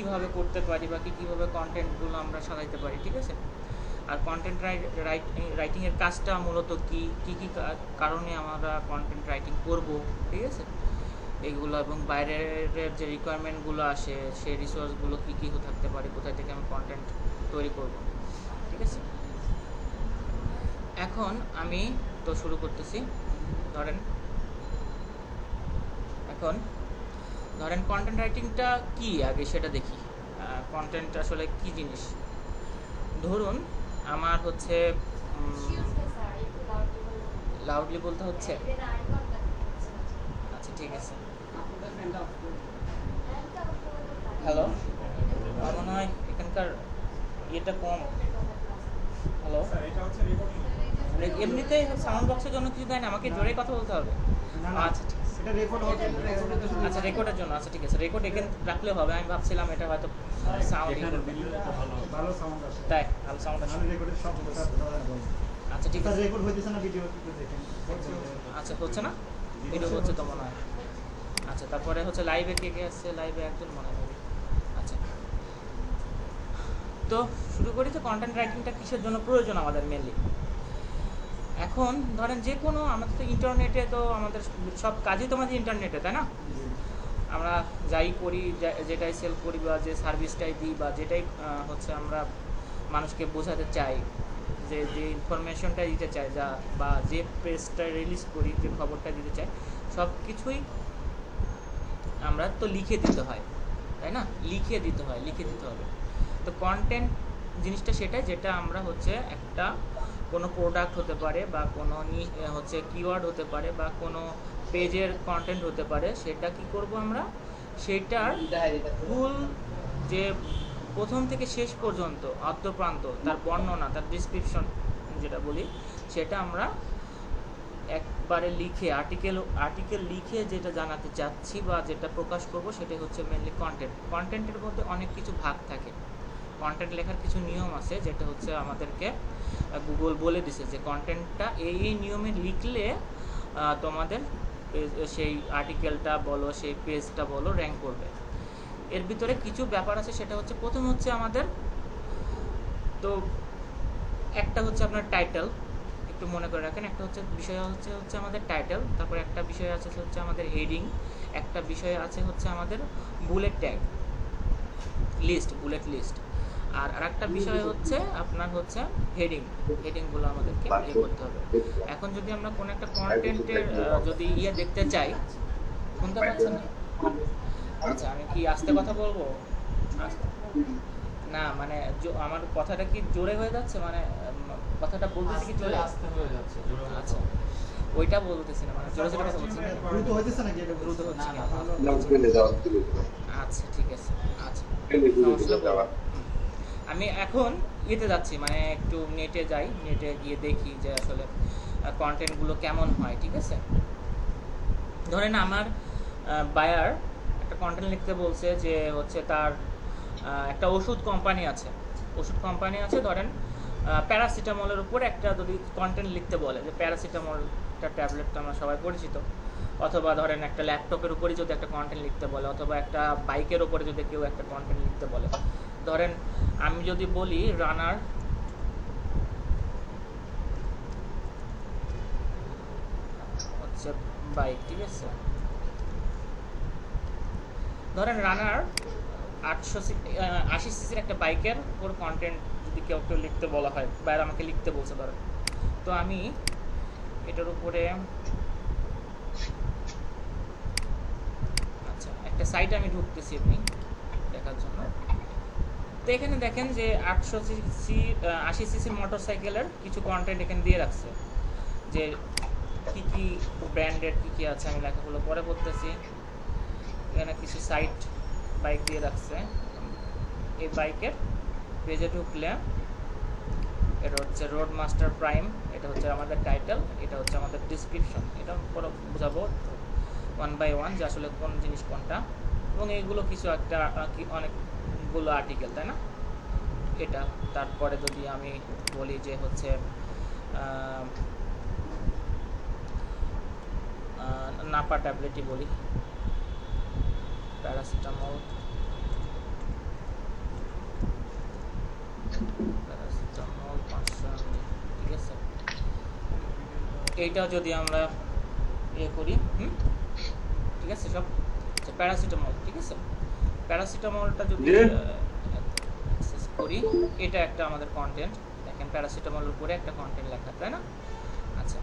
কীভাবে করতে পারি বা কীভাবে কন্টেন্টগুলো আমরা সাজাইতে পারি, ঠিক আছে। আর কন্টেন্ট রাইটিংয়ের কাজটা মূলত কী কারণে আমরা কন্টেন্ট রাইটিং করব, ঠিক আছে, এগুলো, এবং বাইরের যে রিকোয়ারমেন্টগুলো আসে সেই রিসোর্সগুলো কী থাকতে পারে, কোথায় থেকে আমি কন্টেন্ট তৈরি করব, ঠিক আছে। এখন আমি তো শুরু করতেছি। ধরেন কন্টেন্ট রাইটিংটা কি আগে সেটা দেখি। কন্টেন্ট আসলে কি জিনিস। ধরুন আমার হচ্ছে লাউডলি বলতে হচ্ছে, আচ্ছা ঠিক আছে। হ্যালো, আমার মনে হয় এখানকার ইয়েটা কম। হ্যালো, এমনিতেই সাউন্ড বক্সের জন্য কিছু দেয় না, আমাকে জোরে কথা বলতে হবে। আচ্ছা ঠিক আছে, আচ্ছা রেকর্ডের জন্য, আচ্ছা ঠিক আছে, রেকর্ড এখানে রাখলে হবে। আমি ভাবছিলাম এটা হয়তো সাউন্ড, ভালো সাউন্ড আসে, তাই ভালো সাউন্ড আসে। আচ্ছা ঠিক আছে, রেকর্ড হইতেছে না, ভিডিও দেখেন। আচ্ছা হচ্ছে না, ভিডিও হচ্ছে তো মনে হয়। আচ্ছা তারপরে হচ্ছে লাইভে কে আসছে, লাইভে একজন মনে হয়। আচ্ছা তো শুরু করি। তো কন্টেন্ট রাইটিংটা কিসের জন্য প্রয়োজন আমাদের মেনলি। এখন ধরেন যে কোনো, আমাদের তো ইন্টারনেটে, তো আমাদের সব কাজই তো আমাদের ইন্টারনেটে, তাই না। আমরা যাই করি, যেটাই সেল করি বা যে সার্ভিসটাই দিই বা যেটাই হচ্ছে আমরা মানুষকে বোঝাতে চাই, যে ইনফরমেশনটা দিতে চাই, বা যে প্রেসটা রিলিজ করি, যে খবরটা দিতে চাই, সব কিছুই আমরা তো লিখে দিতে হয়, তাই না। লিখে দিতে হবে। তো কন্টেন্ট জিনিসটা সেটাই, যেটা আমরা হচ্ছে একটা কোনো প্রোডাক্ট হতে পারে বা কোনো হচ্ছে কিওয়ার্ড হতে পারে বা কোনো পেজের কন্টেন্ট হতে পারে, সেটা কি করব আমরা, সেটার ফুল যে প্রথম থেকে শেষ পর্যন্ত আদ্যপ্রান্ত তার বর্ণনা, তার ডিসক্রিপশন যেটা বলি, সেটা আমরা একবারে লিখে আর্টিকেল লিখে যেটা জানাতে চাচ্ছি বা যেটা প্রকাশ করব, সেটাই হচ্ছে মেনলি কন্টেন্ট। কন্টেন্টের মধ্যে অনেক কিছু ভাগ থাকে। কন্টেন্ট লেখার কিছু নিয়ম আছে, যেটা হচ্ছে আমাদেরকে গুগল বলে দিছে যে কন্টেন্টটা এই নিয়মে লিখলে তোমাদের সেই আর্টিকেলটা বলো, সেই পেজটা বলো, র্যাঙ্ক করবে। এর ভিতরে কিছু ব্যাপার আছে, সেটা হচ্ছে প্রথম হচ্ছে আমাদের, তো একটা হচ্ছে আপনার টাইটেল, একটু মনে করে রাখেন। একটা হচ্ছে বিষয় হচ্ছে আমাদের টাইটেল, তারপর একটা বিষয় আছে হচ্ছে আমাদের হেডিং, একটা বিষয় আছে হচ্ছে আমাদের বুলেট লিস্ট, আর আরেকটা বিষয় হচ্ছে আপনার হচ্ছে হেডিংগুলো আমাদেরকে ইয়ে করতে হবে। এখন যদি আমরা কোনো একটা কন্টেন্টের যদি দেখতে চাই, শুনতে পাচ্ছেন না? আচ্ছা আমি কি আস্তে কথা বলবো? না মানে আমার কথাটা কি জোরে হয়ে যাচ্ছে, মানে কথাটা বলতেছি কি জোরে আস্তে হয়ে যাচ্ছে? আচ্ছা ওইটা বলতেছি না, মানে জোরে জোরে কথা বলছি। দ্রুত হইতেছে নাকি? এটা দ্রুত হচ্ছে না, আচ্ছা ঠিক আছে। আচ্ছা আমি এখন যাচ্ছি, মানে একটু নেটে যাই, নেটে গিয়ে দেখি যে আসলে কন্টেন্টগুলো কেমন হয়, ঠিক আছে। ধরেন আমার বায়ার একটা কন্টেন্ট লিখতে বলছে, যে হচ্ছে তার একটা ওষুধ কোম্পানি আছে, ধরেন প্যারাসিটামলের উপর একটা যদি কন্টেন্ট লিখতে বলে, যে প্যারাসিটামলটা ট্যাবলেটটা আমরা সবাই পরিচিত, অথবা ধরেন একটা ল্যাপটপের উপরে যদি একটা কন্টেন্ট লিখতে বলে, অথবা একটা বাইকের উপরে যদি কেউ একটা কন্টেন্ট লিখতে বলে। ধরেন আমি যদি বলি রানার হচ্ছে বাইক, ঠিক আছে। ধরেন রানার 80 সিসির একটা বাইকের উপর কন্টেন্ট যদি কেউ লিখতে বলা হয়, বা আমাকে লিখতে বলছে ধরেন, তো আমি এটার উপরে আচ্ছা একটা সাইটে আমি ঢুকতেছি আপনি দেখার জন্য। তো এখানে দেখেন যে 80 সিসির মোটর সাইকেলের কিছু কন্টেন্ট এখানে দিয়ে রাখছে, যে কী ব্র্যান্ডের কী আছে, আমি লেখাগুলো পরে পড়তেছি। এখানে কিছু সাইট বাইক দিয়ে রাখছে। এই বাইকের পেজে ঢুকলে এটা হচ্ছে রোড মাস্টার প্রাইম, এটা হচ্ছে আমাদের টাইটেল, এটা হচ্ছে আমাদের ডিসক্রিপশন। এটা পরে বোঝাবো ওয়ান বাই ওয়ান যে আসলে কোন জিনিস কোনটা, এবং এইগুলো কিছু একটা অনেকগুলো আর্টিকেল, তাই না। এটা তারপরে যদি আমি বলি যে হচ্ছে নাপা ট্যাবলেটই বলি, প্যারাসিটামল এইটা যদি আমরা ইয়ে করি ঠিক আছে সব প্যারাসিটামল, ঠিক আছে, প্যারাসিটামলটা যদি অ্যাক্সেস করি, এটা একটা আমাদের কন্টেন্ট। দেখেন প্যারাসিটামলের উপরে একটা কন্টেন্ট লেখা, তাই না? আচ্ছা,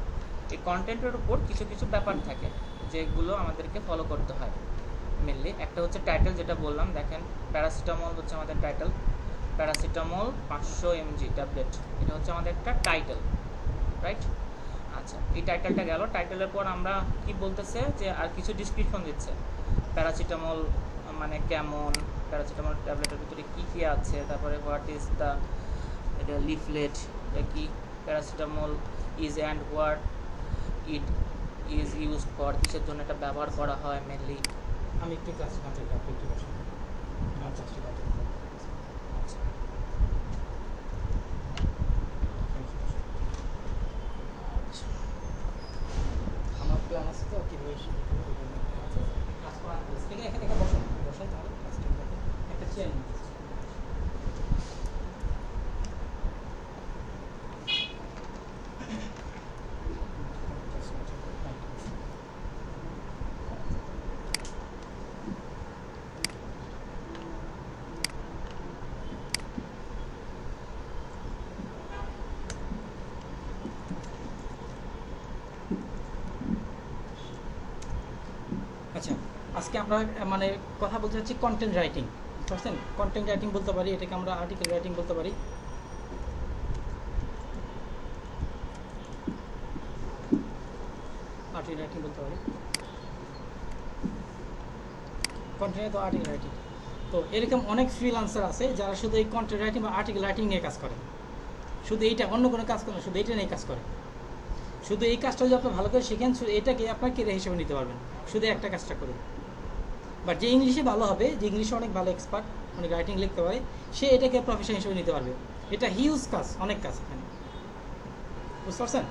এই কন্টেন্টের উপর কিছু কিছু ব্যাপার থাকে যেগুলো আমাদেরকে ফলো করতে হয় মেনলি। একটা হচ্ছে টাইটেল, যেটা বললাম, দেখেন প্যারাসিটামল হচ্ছে আমাদের টাইটেল, প্যারাসিটামল 500 mg ট্যাবলেট, এটা হচ্ছে আমাদের একটা টাইটেল, রাইট? আচ্ছা, এই টাইটেলটা গেল। টাইটেলের পর আমরা কি বলতেছে যে আর কিছু ডিসক্রিপশন দিচ্ছে, প্যারাসিটামল মানে কেমন, প্যারাসিটামল ট্যাবলেটের ভিতরে কী কী আছে, তারপরে হোয়াট ইজ দ্য এটা লিফলেট, এটা কি paracetamol is and what it is used for, কিসের জন্য এটা ব্যবহার করা হয় মেনলি। আমি একটু ক্লাস কাটে আপনি একটু বসুন। আচ্ছা ঠিক আছে। আচ্ছা, আমার প্ল্যান আছে তো কীভাবে কাজ করার এখানে এখানে এখানে বসুন বসুন তাহলে ক্লাসটা একটা চেয়ার নিন। আচ্ছা, আজকে আমরা মানে কথা বলতে চাচ্ছি কন্টেন্ট রাইটিং, বুঝতে পারছেন? কন্টেন্ট রাইটিং বলতে পারি, এটাকে আমরা আর্টিকেল রাইটিং বলতে পারি। আর্টিকেল রাইটিং বলতে পারি, কন্টেন্ট তো আর্টিকেল রাইটিং। তো এরকম অনেক ফ্রিল্যান্সার আছে যারা শুধু এই কন্টেন্ট রাইটিং বা আর্টিকেল রাইটিং নিয়ে কাজ করে, শুধু এইটা, অন্য কোনো কাজ করে না, শুধু এইটা নিয়ে কাজ করে। শুধু এই কাজটা যদি আপনি ভালো করে শিখেন, এটাকে আপনার কেরিয়ার হিসেবে নিতে পারবেন, শুধু একটা কাজটা করে। বাট যে ইংলিশে ভালো হবে, যে ইংলিশে অনেক ভালো এক্সপার্ট, অনেক রাইটিং লিখতে পারে, সে এটাকে প্রফেশন হিসেবে নিতে পারবে। এটা হিউজ কাজ, অনেক কাজ এখানে, বুঝতে পারছেন?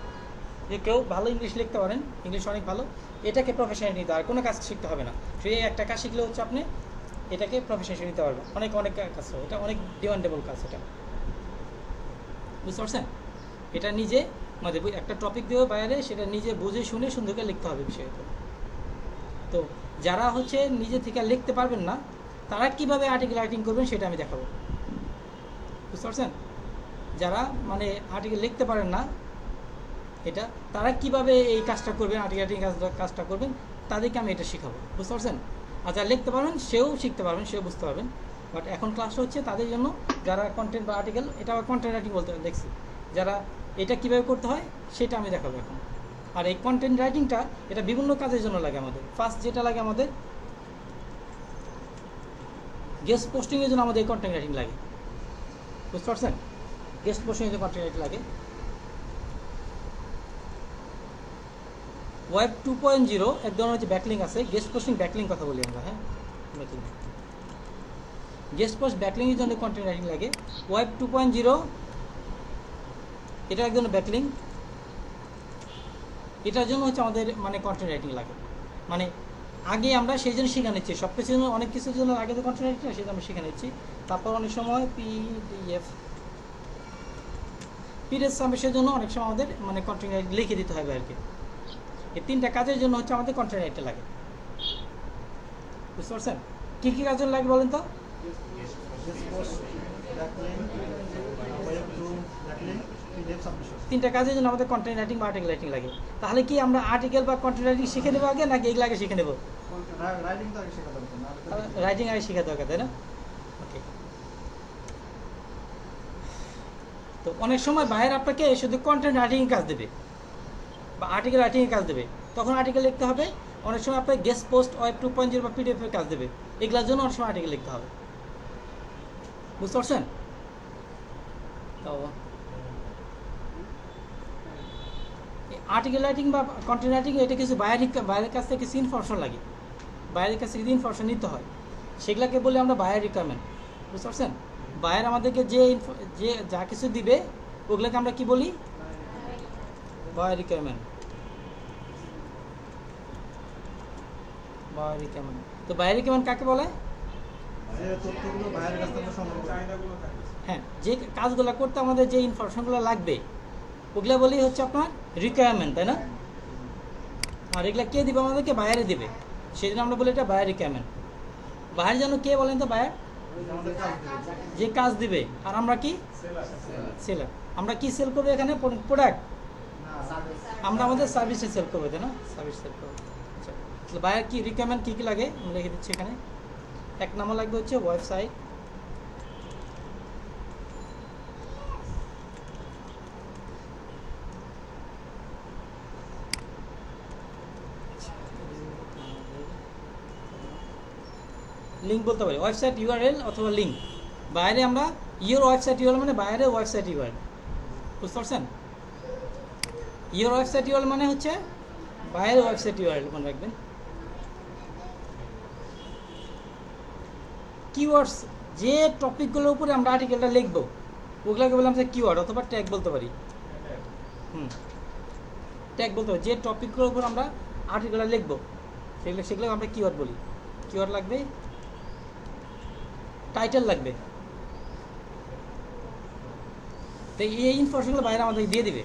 যে কেউ ভালো ইংলিশ লিখতে পারেন, ইংলিশ অনেক ভালো, এটাকে প্রফেশনে নিতে হবে, কোনো কাজ শিখতে হবে না। শুধু এই একটা কাজ শিখলে হচ্ছে আপনি এটাকে প্রফেশন হিসেবে নিতে পারবেন। অনেক অনেক কাজ, এটা অনেক ডিমান্ডেবল কাজ, এটা বুঝতে পারছেন? এটা নিজে মানে একটা টপিক দিয়েও বাইরে, সেটা নিজে বুঝে শুনে সুন্দর করে লিখতে হবে বিষয়টা। তো যারা হচ্ছে নিজে থেকে লিখতে পারবেন না, তারা কিভাবে আর্টিকেল রাইটিং করবেন সেটা আমি দেখাবো, বুঝতে পারছেন? যারা মানে আর্টিকেল লিখতে পারেন না, এটা তারা কিভাবে এই কাজটা করবেন, আর্টিকেল রাইটিং কাজটা করবেন, তাদেরকে আমি এটা শেখাবো, বুঝতে পারছেন? আর যারা লিখতে পারবেন সেও শিখতে পারবেন, সেও বুঝতে পারবেন। বাট এখন ক্লাসটা হচ্ছে তাদের জন্য যারা কন্টেন্ট বা আর্টিকেল, এটা আবার কন্টেন্ট রাইটিং বলতে দেখছি, যারা এটা কীভাবে করতে হয় সেটা আমি দেখাবো এখন। আর এই কন্টেন্ট রাইটিংটা এটা বিভিন্ন কাজের জন্য লাগে আমাদের। ফার্স্ট যেটা লাগে আমাদের গেস্ট পোস্টিংয়ের জন্য আমাদের এই কন্টেন্ট রাইটিং লাগে, বুঝতে পারছেন? গেস্ট পোস্টিংয়ের জন্য কন্টেন্ট রাইটিং লাগে। ওয়েব 2.0 এক ধরনের হচ্ছে ব্যাকলিং আছে, গেস্ট পোস্টিং ব্যাকলিং কথা বলি আমরা, হ্যাঁ, গেস্ট পোস্ট ব্যাকলিংয়ের জন্য কন্টেন্ট রাইটিং লাগে। ওয়েব 2.0 এটা এক ধরনের ব্যাকলিং, এটার জন্য হচ্ছে আমাদের মানে কন্টেন্ট রাইটিং লাগে। মানে আগে আমরা সেই জন্য শিখে নিচ্ছি, সব কিছুর জন্য, অনেক কিছুর জন্য আগে তো কন্টেন্ট রাইটিং, সেই জন্য আমরা শিখে নিচ্ছি। তারপর অনেক সময় পিডিএফ সাবমিশনের জন্য অনেক সময় আমাদের মানে কন্টেন্ট রাইটিং লিখে দিতে হবে আর কি। এই তিনটা কাজের জন্য হচ্ছে আমাদের কন্টেন্ট রাইটিং লাগে, বুঝতে পারছেন? কী কী কাজের লাগে বলেন তো? তিনটা কাজের জন্য আমাদের কন্টেন্ট রাইটিং বা আর্টিকেল রাইটিং লাগে। তাহলে কি আমরা আর্টিকেল বা কন্টেন্ট রাইটিং শিখে নেবো আগে, নাকি এগুলো আগে শিখে নেবো? রাইটিং আগে শেখা দরকার, তাই না? ওকে। তো অনেক সময় বাইরে আপনাকে শুধু কন্টেন্ট রাইটিংয়ের কাজ দেবে বা আর্টিকেল রাইটিংয়ের কাজ দেবে, তখন আর্টিকেল লিখতে হবে। অনেক সময় আপনাকে গেস্ট পোস্ট, ওয়েব 2.0 বা পিডিএফের কাজ দেবে, এগুলোর জন্য অনেক সময় আর্টিকেল লিখতে হবে, বুঝতে পারছেন? তো আর্টিকেল রাইটিং বা কন্টেন্ট রাইটিং এটা কিছু বাইরের কাছ থেকে কিছু ইনফরমেশন লাগে, বাইরের কাছ থেকে কিছু ইনফরমেশন নিতে হয়, সেগুলোকে বলে আমরা বায়ার রিকোয়ারমেন্ট, বুঝতে পারছেন? বায়ার আমাদেরকে যে যা কিছু দিবে ওগুলোকে আমরা কি বলি? Buyer requirement. Buyer requirement. তো বায়ার রিকোয়ারমেন্ট কাকে বলে? হ্যাঁ, যে কাজগুলো করতে আমাদের যে ইনফরমেশনগুলো লাগবে ওগুলো বলি হচ্ছে আপনার রিকোয়ারমেন্ট, তাই না? আর এগুলা কে দিবে আমাদেরকে? বায়ারে দিবে। সেই জন্য আমরা বলি এটা বায়ার রিকোয়ারমেন্ট। বায়ার যেন কে বলেন তো? বায়ার যে কাজ দিবে। আর আমরা কি? সেলার। আমরা কি সেল করবো এখানে? প্রোডাক্ট। আমরা আমাদের সার্ভিসে সেল করবো, তাই না? সার্ভিস সেল করবো। আচ্ছা, বায়ার কি রিকোয়ারমেন্ট কী কী লাগে আমি লিখে দিচ্ছি এখানে। 1 নম্বর লাগবে হচ্ছে ওয়েবসাইট, লিঙ্ক বলতে পারি, ওয়েবসাইট ইউআরএল অথবা লিঙ্ক। বাইরে আমরা ইওর ওয়েবসাইট ইউআরএল মানে বাইরের ওয়েবসাইট ইউআরএল, বুঝতে পারছেন? ইওর ওয়েবসাইট ইউআরএল মানে হচ্ছে বাইরের ওয়েবসাইট ইউআরএল মনে রাখবেন। কিওয়ার্ডস, যে টপিকগুলোর উপরে আমরা আর্টিকেলটা লিখবো ওগুলোকে বললাম যে কিওয়ার্ড অথবা ট্যাগ বলতে পারি। ট্যাগ বলতে পারি যে টপিকগুলোর উপর আমরা আর্টিকেলটা লিখবো সেগুলো আমরা কিওয়ার্ড বলি। কিওয়ার্ড লাগবে, টাইটেল লাগবে। তো এই ইনফরমেশনগুলো বাইরে আমাদেরকে দিয়ে দিবে,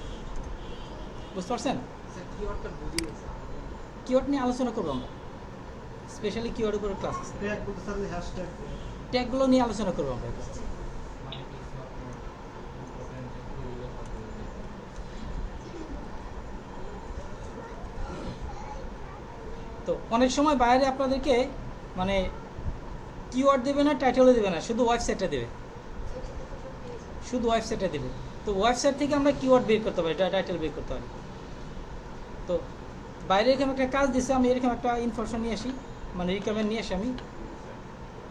বুঝতে পারছেন? কিওয়ার্ড নিয়ে আলোচনা করবো আমরা, স্পেশালি কিওয়ার্ড উপরে ক্লাস আছে। ট্যাগগুলো নিয়ে আলোচনা করবো আমরা। তো অনেক সময় বাইরে আপনাদেরকে মানে কিওয়ার্ড দেবে না, টাইটেলও দেবে না, শুধু ওয়েবসাইটটা দেবে, শুধু ওয়েবসাইটটা দেবে। তো ওয়েবসাইট থেকে আমরা কিওয়ার্ড বের করতে পারি, টাইটেল বের করতে পারি। তো বাইরে এরকম একটা কাজ দিছে, আমি এরকম একটা ইনফরমেশন নিয়ে আসি, মানে রিকমেন্ড নিয়ে আসি আমি।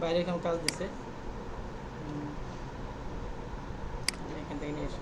বাইরে এরকম কাজ দিছে, এখান থেকে নিয়ে আসি।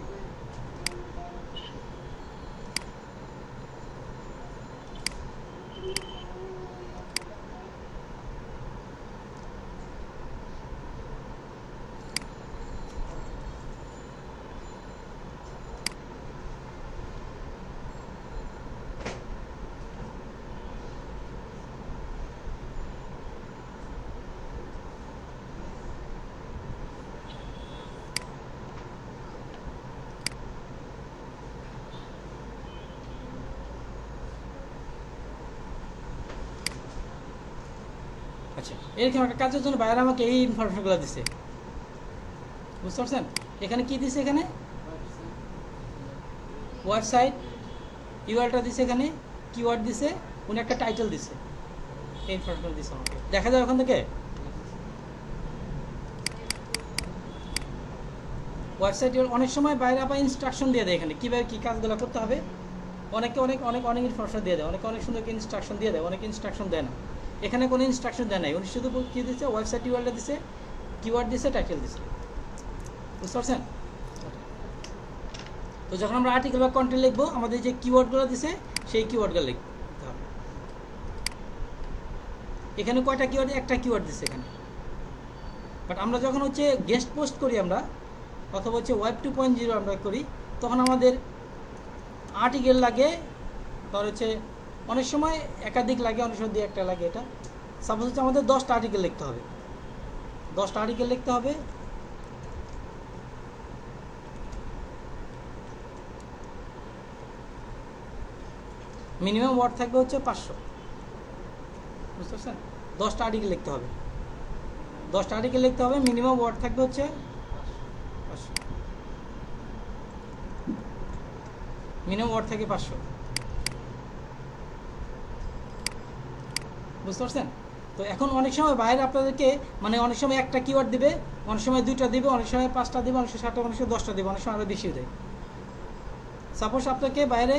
আচ্ছা, এরকম একটা কাজের জন্য বাইরে আমাকে এই ইনফরমেশনগুলো দিছে, বুঝতে পারছেন? এখানে কি দিছে? এখানে ওয়েবসাইট ইউআরএলটা দিছে, এখানে কিওয়ার্ড দিছে, উনি একটা টাইটেল দিছে, এই ইনফরমেশন দিছে আমাকে। দেখা যায় ওখান থেকে ওয়েবসাইট অনেক সময় বাইরে আবার ইনস্ট্রাকশন দিয়ে দেয় এখানে কীভাবে কী কাজগুলো করতে হবে। অনেকে অনেক অনেক অনেক ইনফরমেশন দিয়ে দেয়, অনেক অনেক সুন্দর ইনস্ট্রাকশন দিয়ে দেয়, অনেক ইনস্ট্রাকশন দেয় না। এখানে কোনো ইনস্ট্রাকশন দেয় নাই, উনি শুধু কী দিচ্ছে? ওয়েবসাইট ইউআরএল দিছে, কিওয়ার্ড দিছে, টাইটেল দিছে, বুঝতে পারছেন? তো যখন আমরা আর্টিকেল বা কন্টেন্ট লিখবো আমাদের যে কিওয়ার্ডগুলো দিছে সেই কিওয়ার্ডগুলো লিখতে হবে। এখানে কয়টা কিওয়ার্ড? একটা কিওয়ার্ড দিছে এখানে। বাট আমরা যখন হচ্ছে গেস্ট পোস্ট করি আমরা, অথবা হচ্ছে ওয়েব 2.0 আমরা করি, তখন আমাদের আর্টিকেল লাগে, ধর হচ্ছে অনেক সময় একাধিক লাগে, অনেক সময় 2-1টা লাগে। এটা সাপোজ হচ্ছে আমাদের 10টা আর্টিকেল লিখতে হবে, 10টা আর্টিকেল লিখতে হবে। মিনিমাম ওয়ার্ড থাকবে হচ্ছে 500, বুঝতে পারছেন? 10টা আর্টিকেল লিখতে হবে, 10টা আর্টিকেল লিখতে হবে, মিনিমাম ওয়ার্ড থাকবে হচ্ছে 500, মিনিমাম ওয়ার্ড থাকে 500, বুঝতে পারছেন? তো এখন অনেক সময় বাইরে আপনাদেরকে মানে অনেক সময় একটা কিওয়ার্ড দিবে, অনেক সময় 2টা দিবে, অনেক সময় 5টা দিবে, অনেক সময় 7টা, অনেক সময় 10টা দিবে, অনেক সময় আরও বেশি দেয়। সাপোজ আপনাকে বাইরে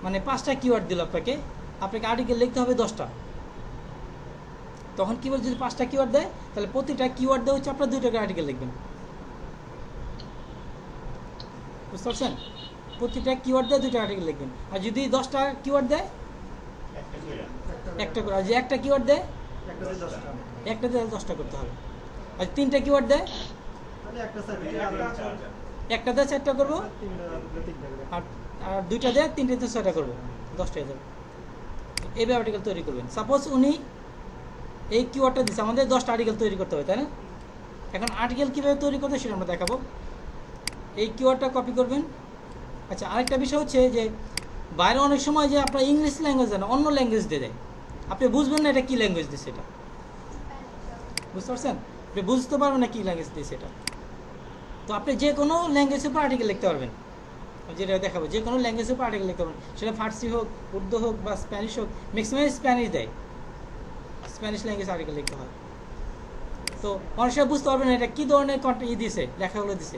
মানে 5টা কিওয়ার্ড দিল, আপনাকে আর্টিকেল লিখতে হবে 10টা। তখন কিওয়ার্ড যদি 5টা কিওয়ার্ড দেয় তাহলে প্রতিটা কিওয়ার্ড দেওয়া হচ্ছে আপনার 2টা করে আর্টিকেল লিখবেন, বুঝতে পারছেন? প্রতিটা কিওয়ার্ড দেয় 2টা আর্টিকেল লিখবেন। আর যদি 10টা কিওয়ার্ড দেয় একটা করে, আর যে একটা কিওয়ার্ড দেয় একটা দিয়ে 10টা করতে হবে। আর 3টা কিওয়ার্ড দেয় একটা দিয়ে 4টা করবো, আর 2টা দেয় 3টে দিয়ে 6টা করবো, 10টা হয়ে যাবে। এইভাবে আর্টিকেল তৈরি করবেন। সাপোজ উনি এই কিওয়ার্ডটা দিচ্ছে, আমাদের 10টা আর্টিকেল তৈরি করতে হবে, তাই না? এখন আর্টিকেল কীভাবে তৈরি করতে সেটা আমরা দেখাবো। এই কিওয়ার্ডটা কপি করবেন। আচ্ছা, আরেকটা বিষয় হচ্ছে যে বাইরে অনেক সময় যে আপনার ইংলিশ ল্যাঙ্গুয়েজ দেয় না, অন্য ল্যাঙ্গুয়েজ দিয়ে দেয়, আপনি বুঝবেন না এটা কী ল্যাঙ্গুয়েজ দিচ্ছে এটা, বুঝতে পারছেন? আপনি বুঝতে পারবেন না কী ল্যাঙ্গুয়েজ দিচ্ছে এটা। তো আপনি যে কোনো ল্যাঙ্গুয়েজের উপর আর্টিকেল লিখতে পারবেন, যেটা দেখাবো, যে কোনো ল্যাঙ্গুয়েজের উপর আর্টিকেল লিখতে পারবেন, সেটা ফার্সি হোক, উর্দু হোক বা স্প্যানিশ হোক, ম্যাক্সিমাম স্প্যানিশ দেয়, স্প্যানিশ ল্যাঙ্গুয়েজ আর্টিকেল লিখতে হয়। তো অনেক সময় বুঝতে পারবেন না এটা কী ধরনের দিছে, লেখাগুলো দিছে।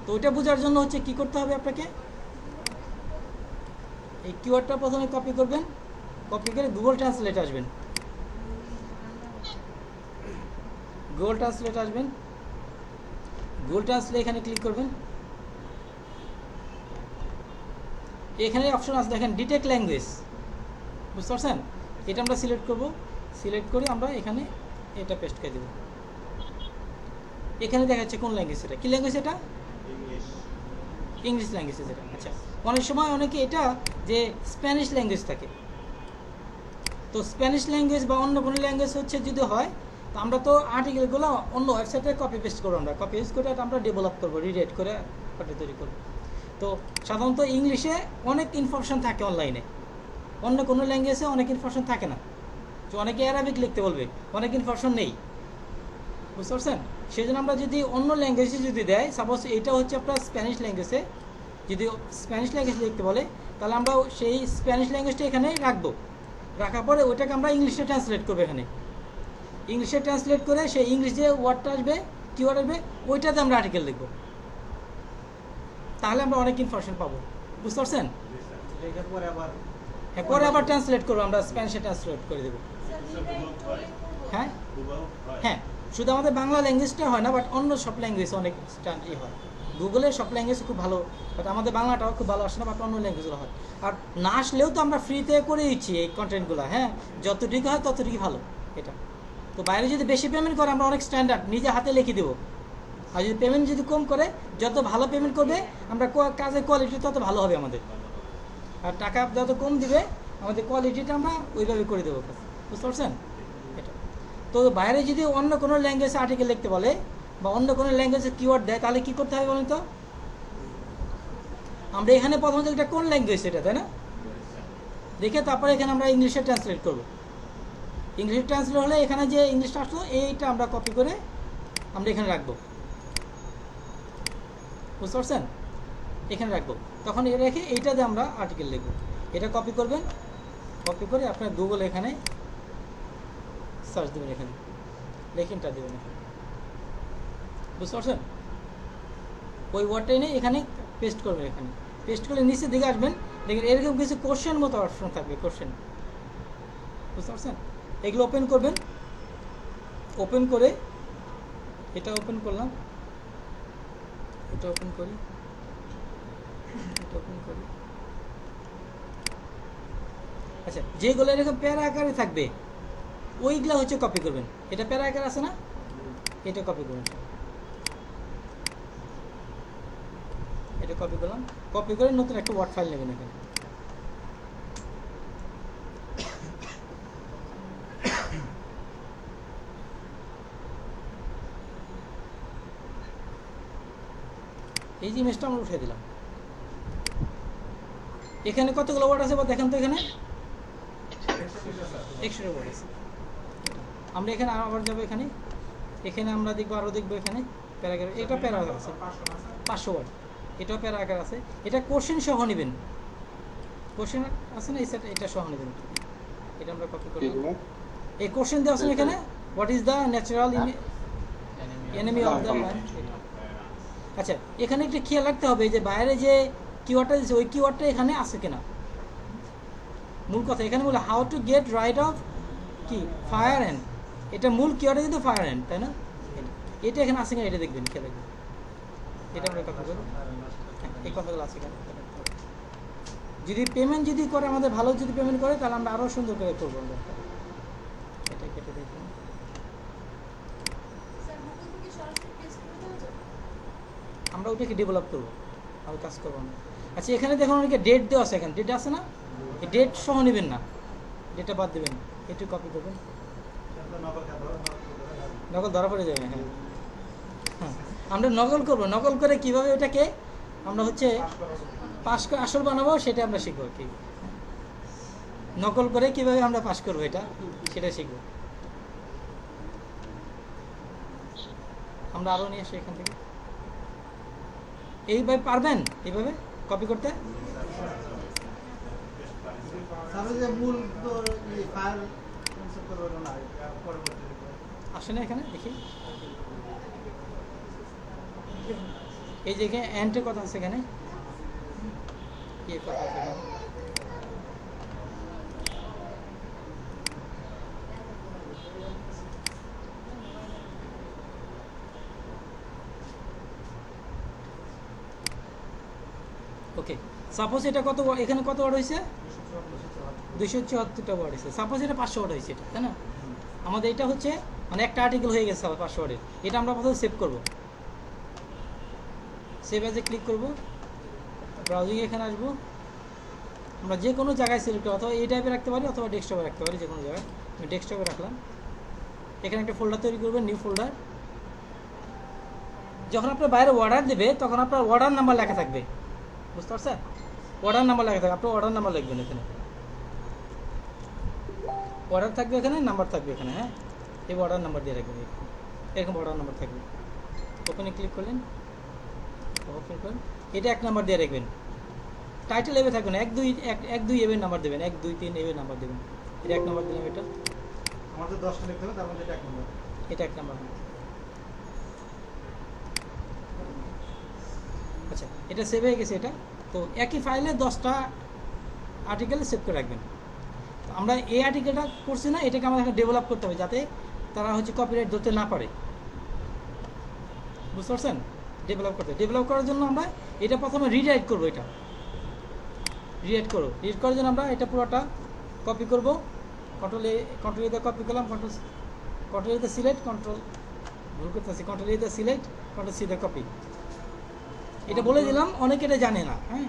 তো ওইটা বোঝার জন্য হচ্ছে কী করতে হবে আপনাকে, এই কিওয়ার্ডটা প্রথমে কপি করবেন, কপি করে গুগল ট্রান্সলেট আসবেন, গুগল ট্রান্সলেট আসবেন, গুগল ট্রান্সলেট এখানে ক্লিক করবেন। এখানে অপশন আছে দেখেন ডিটেক্ট ল্যাঙ্গুয়েজ, বুঝতে পারছেন? এটা আমরা সিলেক্ট করব, সিলেক্ট করে আমরা এখানে এটা পেস্ট করে দেব। এখানে দেখা যাচ্ছে কোন ল্যাঙ্গুয়েজ, এটা কী ল্যাঙ্গুয়েজ, এটা ইংলিশ ল্যাঙ্গুয়েজ এটা। আচ্ছা, অনেক সময় অনেকে এটা যে স্প্যানিশ ল্যাঙ্গুয়েজ থাকে, তো স্প্যানিশ ল্যাঙ্গুয়েজ বা অন্য কোনো ল্যাঙ্গুয়েজ হচ্ছে যদি হয়, তো আমরা তো আর্টিকেলগুলো অন্য ওয়েবসাইটে কপি পেস্ট করবো, আমরা কপি পেস্ট করে এটা আমরা ডেভেলপ করবো, রিডাইট করে কপি তৈরি করবো। তো সাধারণত ইংলিশে অনেক ইনফরমেশন থাকে অনলাইনে, অন্য কোনো ল্যাঙ্গুয়েজে অনেক ইনফরমেশন থাকে না। তো অনেকে অ্যারাবিক লিখতে বলবে, অনেক ইনফরমেশন নেই, বুঝতে পারছেন? সেই জন্য আমরা যদি অন্য ল্যাঙ্গুয়েজে যদি দেয়, সাপোজ এটা হচ্ছে আপনার স্প্যানিশ ল্যাঙ্গুয়েজে, যদি স্প্যানিশ ল্যাঙ্গুয়েজ লিখতে বলে, তাহলে আমরা সেই স্প্যানিশ ল্যাঙ্গুয়েজটা এখানে রাখবো, রাখার পরে ওইটাকে আমরা ইংলিশে ট্রান্সলেট করবো, এখানে ইংলিশে ট্রান্সলেট করে সেই ইংলিশ যে ওয়ার্ডটা আসবে, কিওয়ার্ড আসবে, ওইটাতে আমরা আর্টিকেল লিখবো, তাহলে আমরা অনেক ইনফরমেশন পাবো, বুঝতে পারছেন? হ্যাঁ, পরে আবার ট্রান্সলেট করবো, আমরা স্প্যানিশে ট্রান্সলেট করে দেবো। হ্যাঁ হ্যাঁ, শুধু আমাদের বাংলা ল্যাঙ্গুয়েজটা হয় না, বাট অন্য সব ল্যাঙ্গুয়েজ অনেক স্ট্যান্ডার্ডই হয়। গুগলে সব ল্যাঙ্গুয়েজ খুব ভালো, বাট আমাদের বাংলাটাও খুব ভালো আসে না, বাট অন্য ল্যাঙ্গুয়েজগুলো হয়। আর না আসলেও তো আমরা ফ্রিতে করে দিচ্ছি এই কন্টেন্টগুলো, হ্যাঁ, যতটুকু হয় ততটুকু ভালো এটা। তো বাইরে যদি বেশি পেমেন্ট করে, আমরা অনেক স্ট্যান্ডার্ড নিজে হাতে লিখে দেবো, আর যদি পেমেন্ট যদি কম করে, যত ভালো পেমেন্ট করবে আমরা কাজের কোয়ালিটি তত ভালো হবে আমাদের, আর টাকা যত কম দিবে আমাদের কোয়ালিটিটা আমরা ওইভাবে করে দেবো, বুঝতে পারছেন? এটা তো বাইরে যদি অন্য কোনো ল্যাঙ্গুয়েজে আর্টিকেল লিখতে বলে বা অন্য কোনো ল্যাঙ্গুয়েজে কিওয়ার্ড দেয়, তাহলে কী করতে হবে বলুন তো? আমরা এখানে প্রথমত এটা কোন ল্যাঙ্গুয়েজ এটা, তাই না, দেখে তারপরে এখানে আমরা ইংলিশে ট্রান্সলেট করবো। ইংলিশে ট্রান্সলেট হলে এখানে যে ইংলিশটা আসলো এইটা আমরা কপি করে আমরা এখানে রাখবো, বুঝতে পারছেন? এখানে রাখবো, তখন এ রেখে এইটাতে আমরা আর্টিকেল লিখবো। এটা কপি করবেন, কপি করে আপনার গুগল এখানে সার্চ দেবেন, এখানে লেখিনটা দেবেন এখানে, বুঝতে পারছেন? ওই ওয়ার্ডটা এনে এখানে পেস্ট করবেন, এখানে পেস্ট করলে নিচের দিকে আসবেন, দেখেন এরকম কিছু কোশ্চেন মতো অপশন থাকবে, কোশ্চেন, বুঝতে পারছেন? এগুলো ওপেন করবেন, ওপেন করে এটা ওপেন করলাম, এটা ওপেন করি, এটা ওপেন করি। আচ্ছা, যেগুলো এরকম প্যারা আকারে থাকবে ওইগুলো হচ্ছে কপি করবেন। এটা প্যারা আকার আছে না, এটা কপি করবেন, এটা কপি করলাম, কপি করে নতুন একটা ওয়ার্ড ফাইল নেবেন এখানে। এই যে ইমেজটা আমরা উঠিয়ে দিলাম, এখানে কতগুলো ওয়ার্ড আছে বা দেখেন তো, এখানে 100টা ওয়ার্ড আছে। আমরা এখানে আবার যাবো, এখানে এখানে আমরা দেখবো, আরও দেখবো এখানে প্যারাগ্রাফ, এটা প্যারাগ্রাফ আছে 500 ওয়ার্ড, এটাও প্যারাগ্রাফ আছে। এটা কোশ্চেন সহ নেবেন, কোশ্চেন আছে না এই সেট, এটা সহ নেবেন। এটা আমরা কপি করব, এই কোশ্চেন দেওয়া আছে এখানে, what is the natural enemy of the man. আচ্ছা, এখানে একটু খেয়াল রাখতে হবে যে বাইরে যে কিওয়ার্ডটা দিচ্ছে ওই কিওয়ার্ডটা এখানে আছে কিনা। মূল কথা এখানে বলে how to get right of কি ফায়ার হ্যান্ড, এটা মূল কিওয়ার্ডে কিন্তু ফায়ার হ্যান্ড, তাই না? এটা এখানে আছে কিনা এটা দেখবেন, খেয়াল রাখবেন। এটা আমরা কপি করব, এই কথাগুলো আছে কিনা। যদি পেমেন্ট যদি করে আমাদের ভালো, যদি পেমেন্ট করে তাহলে আমরা আরও সুন্দর করে করবো। এটা কেটে দেখুন, আমরা ওটাকে ডেভেলপ করবো, আর কাজ করবো আমরা। আচ্ছা, এখানে দেখুন অনেকে ডেট দেওয়া আছে, এখানে ডেট আছে না, এই ডেট সহ নেবেন না, ডেটটা বাদ দেবেন, একটু কপি করবেন, নকল ধরা পড়ে যাবে। হ্যাঁ হ্যাঁ, আমরা নকল করবো, নকল করে কিভাবে ওটাকে আমরা হচ্ছে পাস করে আসল বানাবো সেটা আমরা শিখবো। কি নকল করে কিভাবে আমরা পাস করবো এটা সেটা শিখবো। আমরা আরও নিয়ে আসি এখান থেকে। এইভাবে পারবেন এইভাবে কপি করতে? আসে না এখানে দেখি, এই যে এখানে অ্যান্টের কথা আছে, এখানে কি কথা আছে এখানে? ওকে, সাপোজ এটা কত, এখানে কত ওয়ার্ড হয়েছে? 274টা ওয়ার্ড হয়েছে। সাপোজ এটা 500 ওয়ার্ড হয়েছে, এটা তাই না? আমাদের এটা হচ্ছে মানে একটা আর্টিকেল হয়ে গেছে 500 ওয়ার্ডের। এটা আমরা প্রথমে সেভ করব, সেভ অ্যাজে ক্লিক করব, ব্রাউজিংয়ে এখানে আসবো, আমরা যে কোনো জায়গায় সিলেক্ট করবো, অথবা এই টাইপে রাখতে পারি অথবা ডেস্কটপে রাখতে পারি, যে কোনো জায়গায়। আমি ডেস্কটপে রাখলাম। এখানে একটা ফোল্ডার তৈরি করবেন, নিউ ফোল্ডার। যখন আপনার বাইরে অর্ডার দেবে তখন আপনার অর্ডার নাম্বার লেখা থাকবে, বুঝতে পারছেন? অর্ডার নাম্বার লেখা থাকবে, আপনার অর্ডার নাম্বার লিখবেন এখানে, অর্ডার থাকবে এখানে, নাম্বার থাকবে এখানে। হ্যাঁ, এই অর্ডার নাম্বার দিয়ে রাখবেন, এরকম অর্ডার নাম্বার থাকবে। ওপেনে ক্লিক করলেন, ওপেন করেন, এটা 1 নাম্বার দিয়ে রাখবেন। টাইটেল এভাবে থাকবে না, 1 2 এভাবে নাম্বার দেবেন, 1 2 3 এভাবে নাম্বার দেবেন। এটা 1 নাম্বার দিলাম, এটা আমাদের 10টা লিখতে হবে, তার মধ্যে এটা 1 নম্বর। এটা 1 নাম্বার। আচ্ছা, এটা সেভ হয়ে গেছে এটা। তো একই ফাইলে 10টা আর্টিকেল সেভ করে রাখবেন। তো আমরা এই আর্টিকেলটা করছি না, এটাকে আমাদের ডেভেলপ করতে হবে যাতে তারা হচ্ছে কপিরাইট ধরতে না পারে, বুঝতে পারছেন? ডেভেলপ করতে, ডেভেলপ করার জন্য আমরা এটা প্রথমে রিরাইট করবো। এটা রিরাইট করবো, রিড করার জন্য আমরা এটা পুরোটা কপি করব। কন্ট্রোল এতে কপি করলাম, কন্ট্রোল এতে সিলেক্ট, ভুল করতেছি, কন্ট্রোল এতে সিলেক্ট, কন্ট্রোল সি তে কপি। এটা বলে দিলাম, অনেকে এটা জানে না। হ্যাঁ,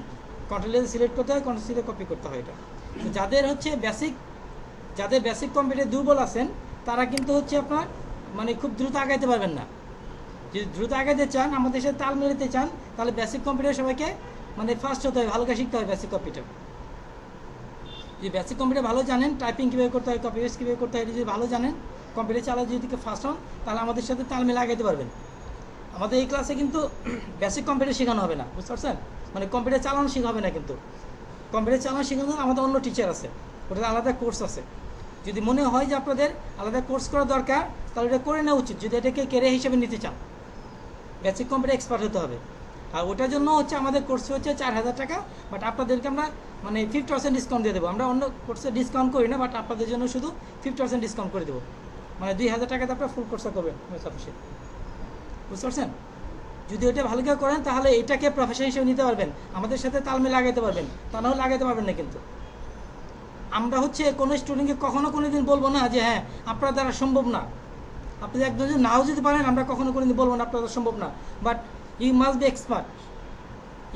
কন্ট্রোল এতে সিলেক্ট করতে হয়, কন্ট্রোল সি তে কপি করতে হয়। এটা তো যাদের হচ্ছে বেসিক কম্পিউটারে দুর্বল আছেন তারা কিন্তু হচ্ছে আপনার মানে খুব দ্রুত আগাইতে পারবেন না। যদি দ্রুত আগাইতে চান, আমাদের সাথে তাল মেলাতে চান, তাহলে বেসিক কম্পিউটার সবাইকে মানে ফার্স্ট হতে হবে, ভালো করে শিখতে হবে বেসিক কম্পিউটার। যদি বেসিক কম্পিউটার ভালো জানেন, টাইপিং কীভাবে করতে হয়, কপি পেস্ট কীভাবে করতে হয়, যদি ভালো জানেন, কম্পিউটার চালা যদি ফার্স্ট হন, তাহলে আমাদের সাথে তাল মেলা আগাইতে পারবেন। আমাদের এই ক্লাসে কিন্তু বেসিক কম্পিউটার শেখানো হবে না, বুঝতে পারছেন? মানে কম্পিউটার চালানো শেখাবে না, কিন্তু কম্পিউটার চালানো শেখানোর আমাদের অন্য টিচার আছে, ওটাতে আলাদা কোর্স আছে। যদি মনে হয় যে আপনাদের আলাদা কোর্স করা দরকার, তাহলে এটা করে নেওয়া উচিত, যদি এটাকে ক্যারিয়ার হিসেবে নিতে চান। বেসিক কম্পিউটার এক্সপার্ট হতে হবে, আর ওটার জন্য হচ্ছে আমাদের কোর্স হচ্ছে 4000 টাকা। বাট আপনাদেরকে আমরা মানে 50% ডিসকাউন্ট দিয়ে দেবো। আমরা অন্য কোর্সে ডিসকাউন্ট করি না, বাট আপনাদের জন্য শুধু 50% ডিসকাউন্ট করে দেবো। মানে 2000 টাকাতে আপনার ফুল কোর্সটা করবেন অফিসে, বুঝতে পারছেন? যদি ওইটা ভালো করে করেন তাহলে এটাকে প্রফেশন হিসেবে নিতে পারবেন, আমাদের সাথে তালমেল লাগাইতে পারবেন, তা নাহলে লাগাইতে পারবেন না। কিন্তু আমরা হচ্ছে কোনো স্টুডেন্টকে কখনো কোনো দিন বলবো না যে হ্যাঁ আপনার দ্বারা সম্ভব না। আপনি একদম যদি নাও যেতে পারেন, আমরা কখনো কোনো দিন বলবো না আপনার দ্বারা সম্ভব না। But you must be expert,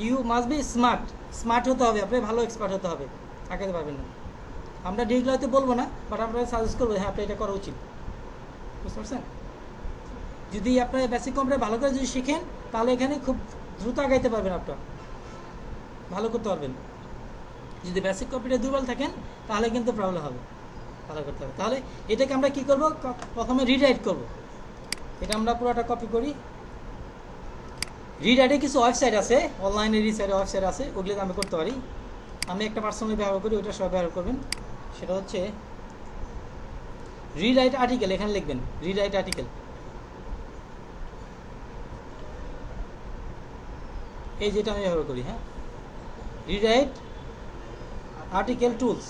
you must be smart হতে হবে, আপনি ভালো এক্সপার্ট হতে হবে, আগাতে পারবেন না। আমরা ডিগ্রিতে বলবো না, বাট আপনারা সাজেস্ট করবো হ্যাঁ আপনি এটা করা উচিত, বুঝতে পারছেন? যদি আপনার বেসিক কম্পিউটার ভালো করে যদি শিখেন, তাহলে এখানে খুব দ্রুত আগাইতে পারবেন, আপনার ভালো করতে পারবেন। যদি বেসিক কম্পিউটার দুর্বল থাকেন তাহলে কিন্তু প্রবলেম হবে, ভালো করতে হবে। তাহলে এটাকে আমরা কি করব, প্রথমে রিরাইট করব। এটা আমরা পুরোটা কপি করি। রিরাইটে কিছু ওয়েবসাইট আছে, অনলাইনে ওয়েবসাইট আছে, ওগুলোতে আমি করতে পারি। আমি একটা পার্সোনালি ব্যবহার করি, ওইটা সব ব্যবহার করবেন। সেটা হচ্ছে রিরাইট আর্টিকেল। এখানে লিখবেন রিরাইট আর্টিকেল, এই যেটা আমি ব্যবহার করি। হ্যাঁ, রিরাইট আর্টিকেল টুলস,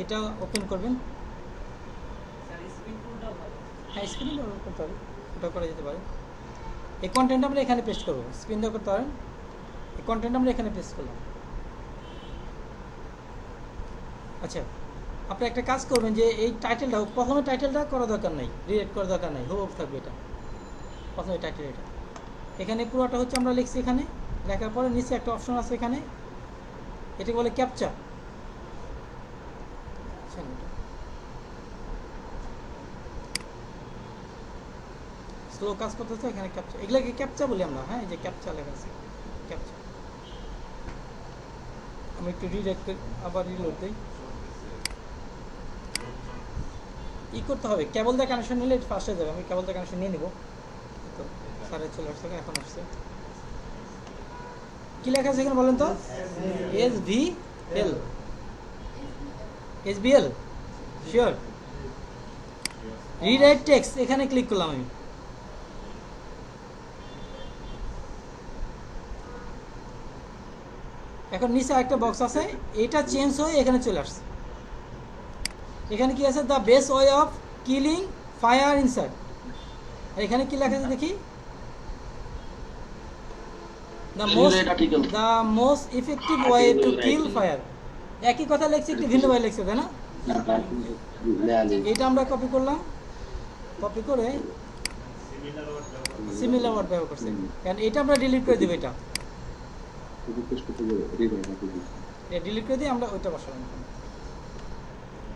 এটা ওপেন করবেন। হ্যাঁ, স্ক্রিন ব্যবহার করতে হবে, ওটা করা যেতে পারে। এই কন্টেন্ট আমরা এখানে পেস্ট করবো, স্ক্রিন দেওয়া করতে পারেন। এই কন্টেন্ট আমরা এখানে পেস্ট করলাম। আচ্ছা, আপনি একটা কাজ করবেন যে এই টাইটেলটা, প্রথমে টাইটেলটা করা দরকার নাই, রিরাইট করার দরকার নাই, হুবহু থাকবে এটা। প্রথমে টাইটেল এটা, এখানে পুরোটা হচ্ছে আমরা লিখছি। এখানে লেখার পরে নিচে একটা অপশন আছে, এখানে এটাকে বলে ক্যাপচা। স্লো কাজ করতেছে, এখানে ক্যাপচা, এগুলোকে ক্যাপচা বলি আমরা। হ্যাঁ, এই যে ক্যাপচা লেখা আছে, ক্যাপচা। আমি একটু রিরাইট করি, আবার রিলোড দিই। ই করতে হবে, কেবল দিয়ে কানেকশন নিলে ফার্স্ট হয়ে যাবে। আমি কেবল দিয়ে কানেকশন নিয়ে নিব। তো স্যারের চলে আসছে, এখন আসছে। কী লেখা আছে এখানে বলেন তো? SVL, SBL sure. Rewrite text, এখানে ক্লিক করলাম আমি। এখন নিচে একটা বক্স আছে, এটা চেঞ্জ হয়ে এখানে চলে আসছে। এখানে কি আছে? The best way of killing fire inside. আর এখানে কি লেখা আছে দেখি? The most effective way to kill fire. একই কথা লেখছে, একটু ভিন্নভাবে লেখছে, তাই না? এটা আমরা কপি করলাম, কপি করে সিমিলার ওয়ার্ড ব্যবহার করছি। কারণ এটা আমরা ডিলিট করে দেবো, এটা ডিলিট করে দিয়ে আমরা ওইটা বসালাম।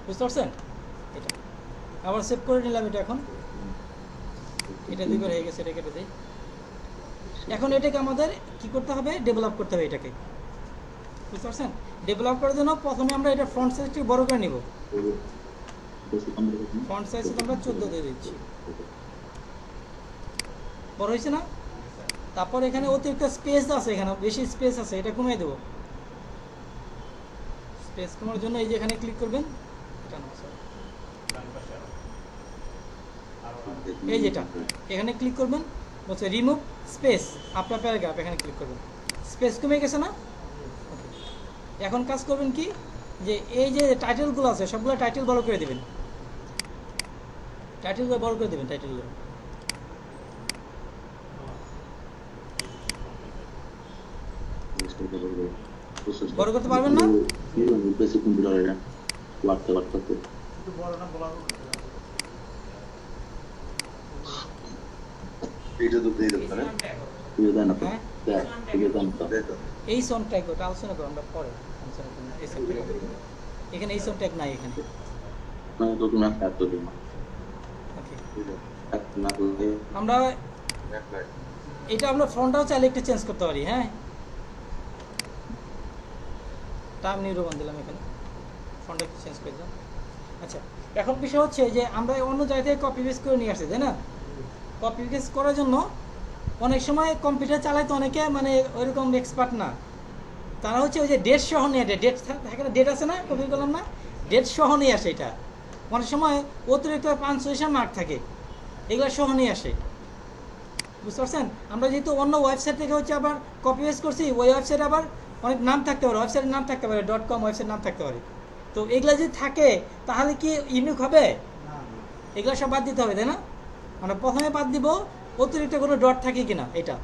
বুঝতে পারছেন? এটা আবার সেভ করে নিলাম। এটা এখন এটা দুইবার হয়ে গেছে, এটা কেটে দিই। এখন এটাকে আমাদের কি করতে হবে? ডেভেলপ করতে হবে এটাকে। বুঝতে পারছেন? ডেভেলপ করার জন্য প্রথমে আমরা এটা ফ্রন্ট সাইজটি বড় করে নিব। ফন্ট সাইজ আমরা 14 দিয়ে দিচ্ছি। বড় হয়েছে না? তারপর এখানে অতিরিক্ত স্পেস আছে, এখানে বেশি স্পেস আছে, এটা কমিয়ে দেবো। স্পেস কমার জন্য এই যে এখানে ক্লিক করবেন, এটা না, এই যেটা এখানে ক্লিক করবেন, বলছে রিমুভ স্পেস আপনার প্যারাগ্রাফ, এখানে ক্লিক করবেন। স্পেস কমে গেছে না? এখন কাজ করবেন কি, যে এই যে টাইটেলগুলো আছে সবগুলো টাইটেল বড় করে দেবেন। টাইটেলগুলো বড় করে দেবেন, টাইটেলগুলো বড় করতে পারবেন না? এই সন ট্যাগ ওটা আলোচনা করো আমরা পরে। এখানে এই সন ট্যাগ নাই এখানে। আমরা এটা আমরা ফন্টটাও চাইলে একটু চেঞ্জ করতে পারি। হ্যাঁ, টাইম নিরূপণ দিলাম, এখানে ফন্টটা একটু চেঞ্জ করে দিলাম। আচ্ছা, এখন বিষয় হচ্ছে যে আমরা অন্য জায়গা থেকে কপি পেস্ট করে নিয়ে আসছি, তাই না? কপি পেস্ট করার জন্য অনেক সময় কম্পিউটার চালাইতে অনেকে মানে ওইরকম এক্সপার্ট না, তারা হচ্ছে ওই যে ডেট সহ নিয়ে আসে। ডেট থাকে না, ডেট আছে না, কপি করলাম না, ডেট সহ নিয়ে আসে। এটা অনেক সময় অতিরিক্ত 500 মার্ক থাকে, এগুলো সহ নিয়ে আসে। বুঝতে পারছেন? আমরা যেহেতু অন্য ওয়েবসাইট থেকে হচ্ছে আবার কপি পেস্ট করছি, ওই ওয়েবসাইটে আবার অনেক নাম থাকতে পারে, ওয়েবসাইটের নাম থাকতে পারে, .com ওয়েবসাইট নাম থাকতে পারে। তো এগুলো যদি থাকে তাহলে কি ইউনিক হবে? এগুলো সব বাদ দিতে হবে, তাই না? আমরা প্রথমে বাদ দিব অতিরিক্ত কোনো ডট থাকে কিনা। এটা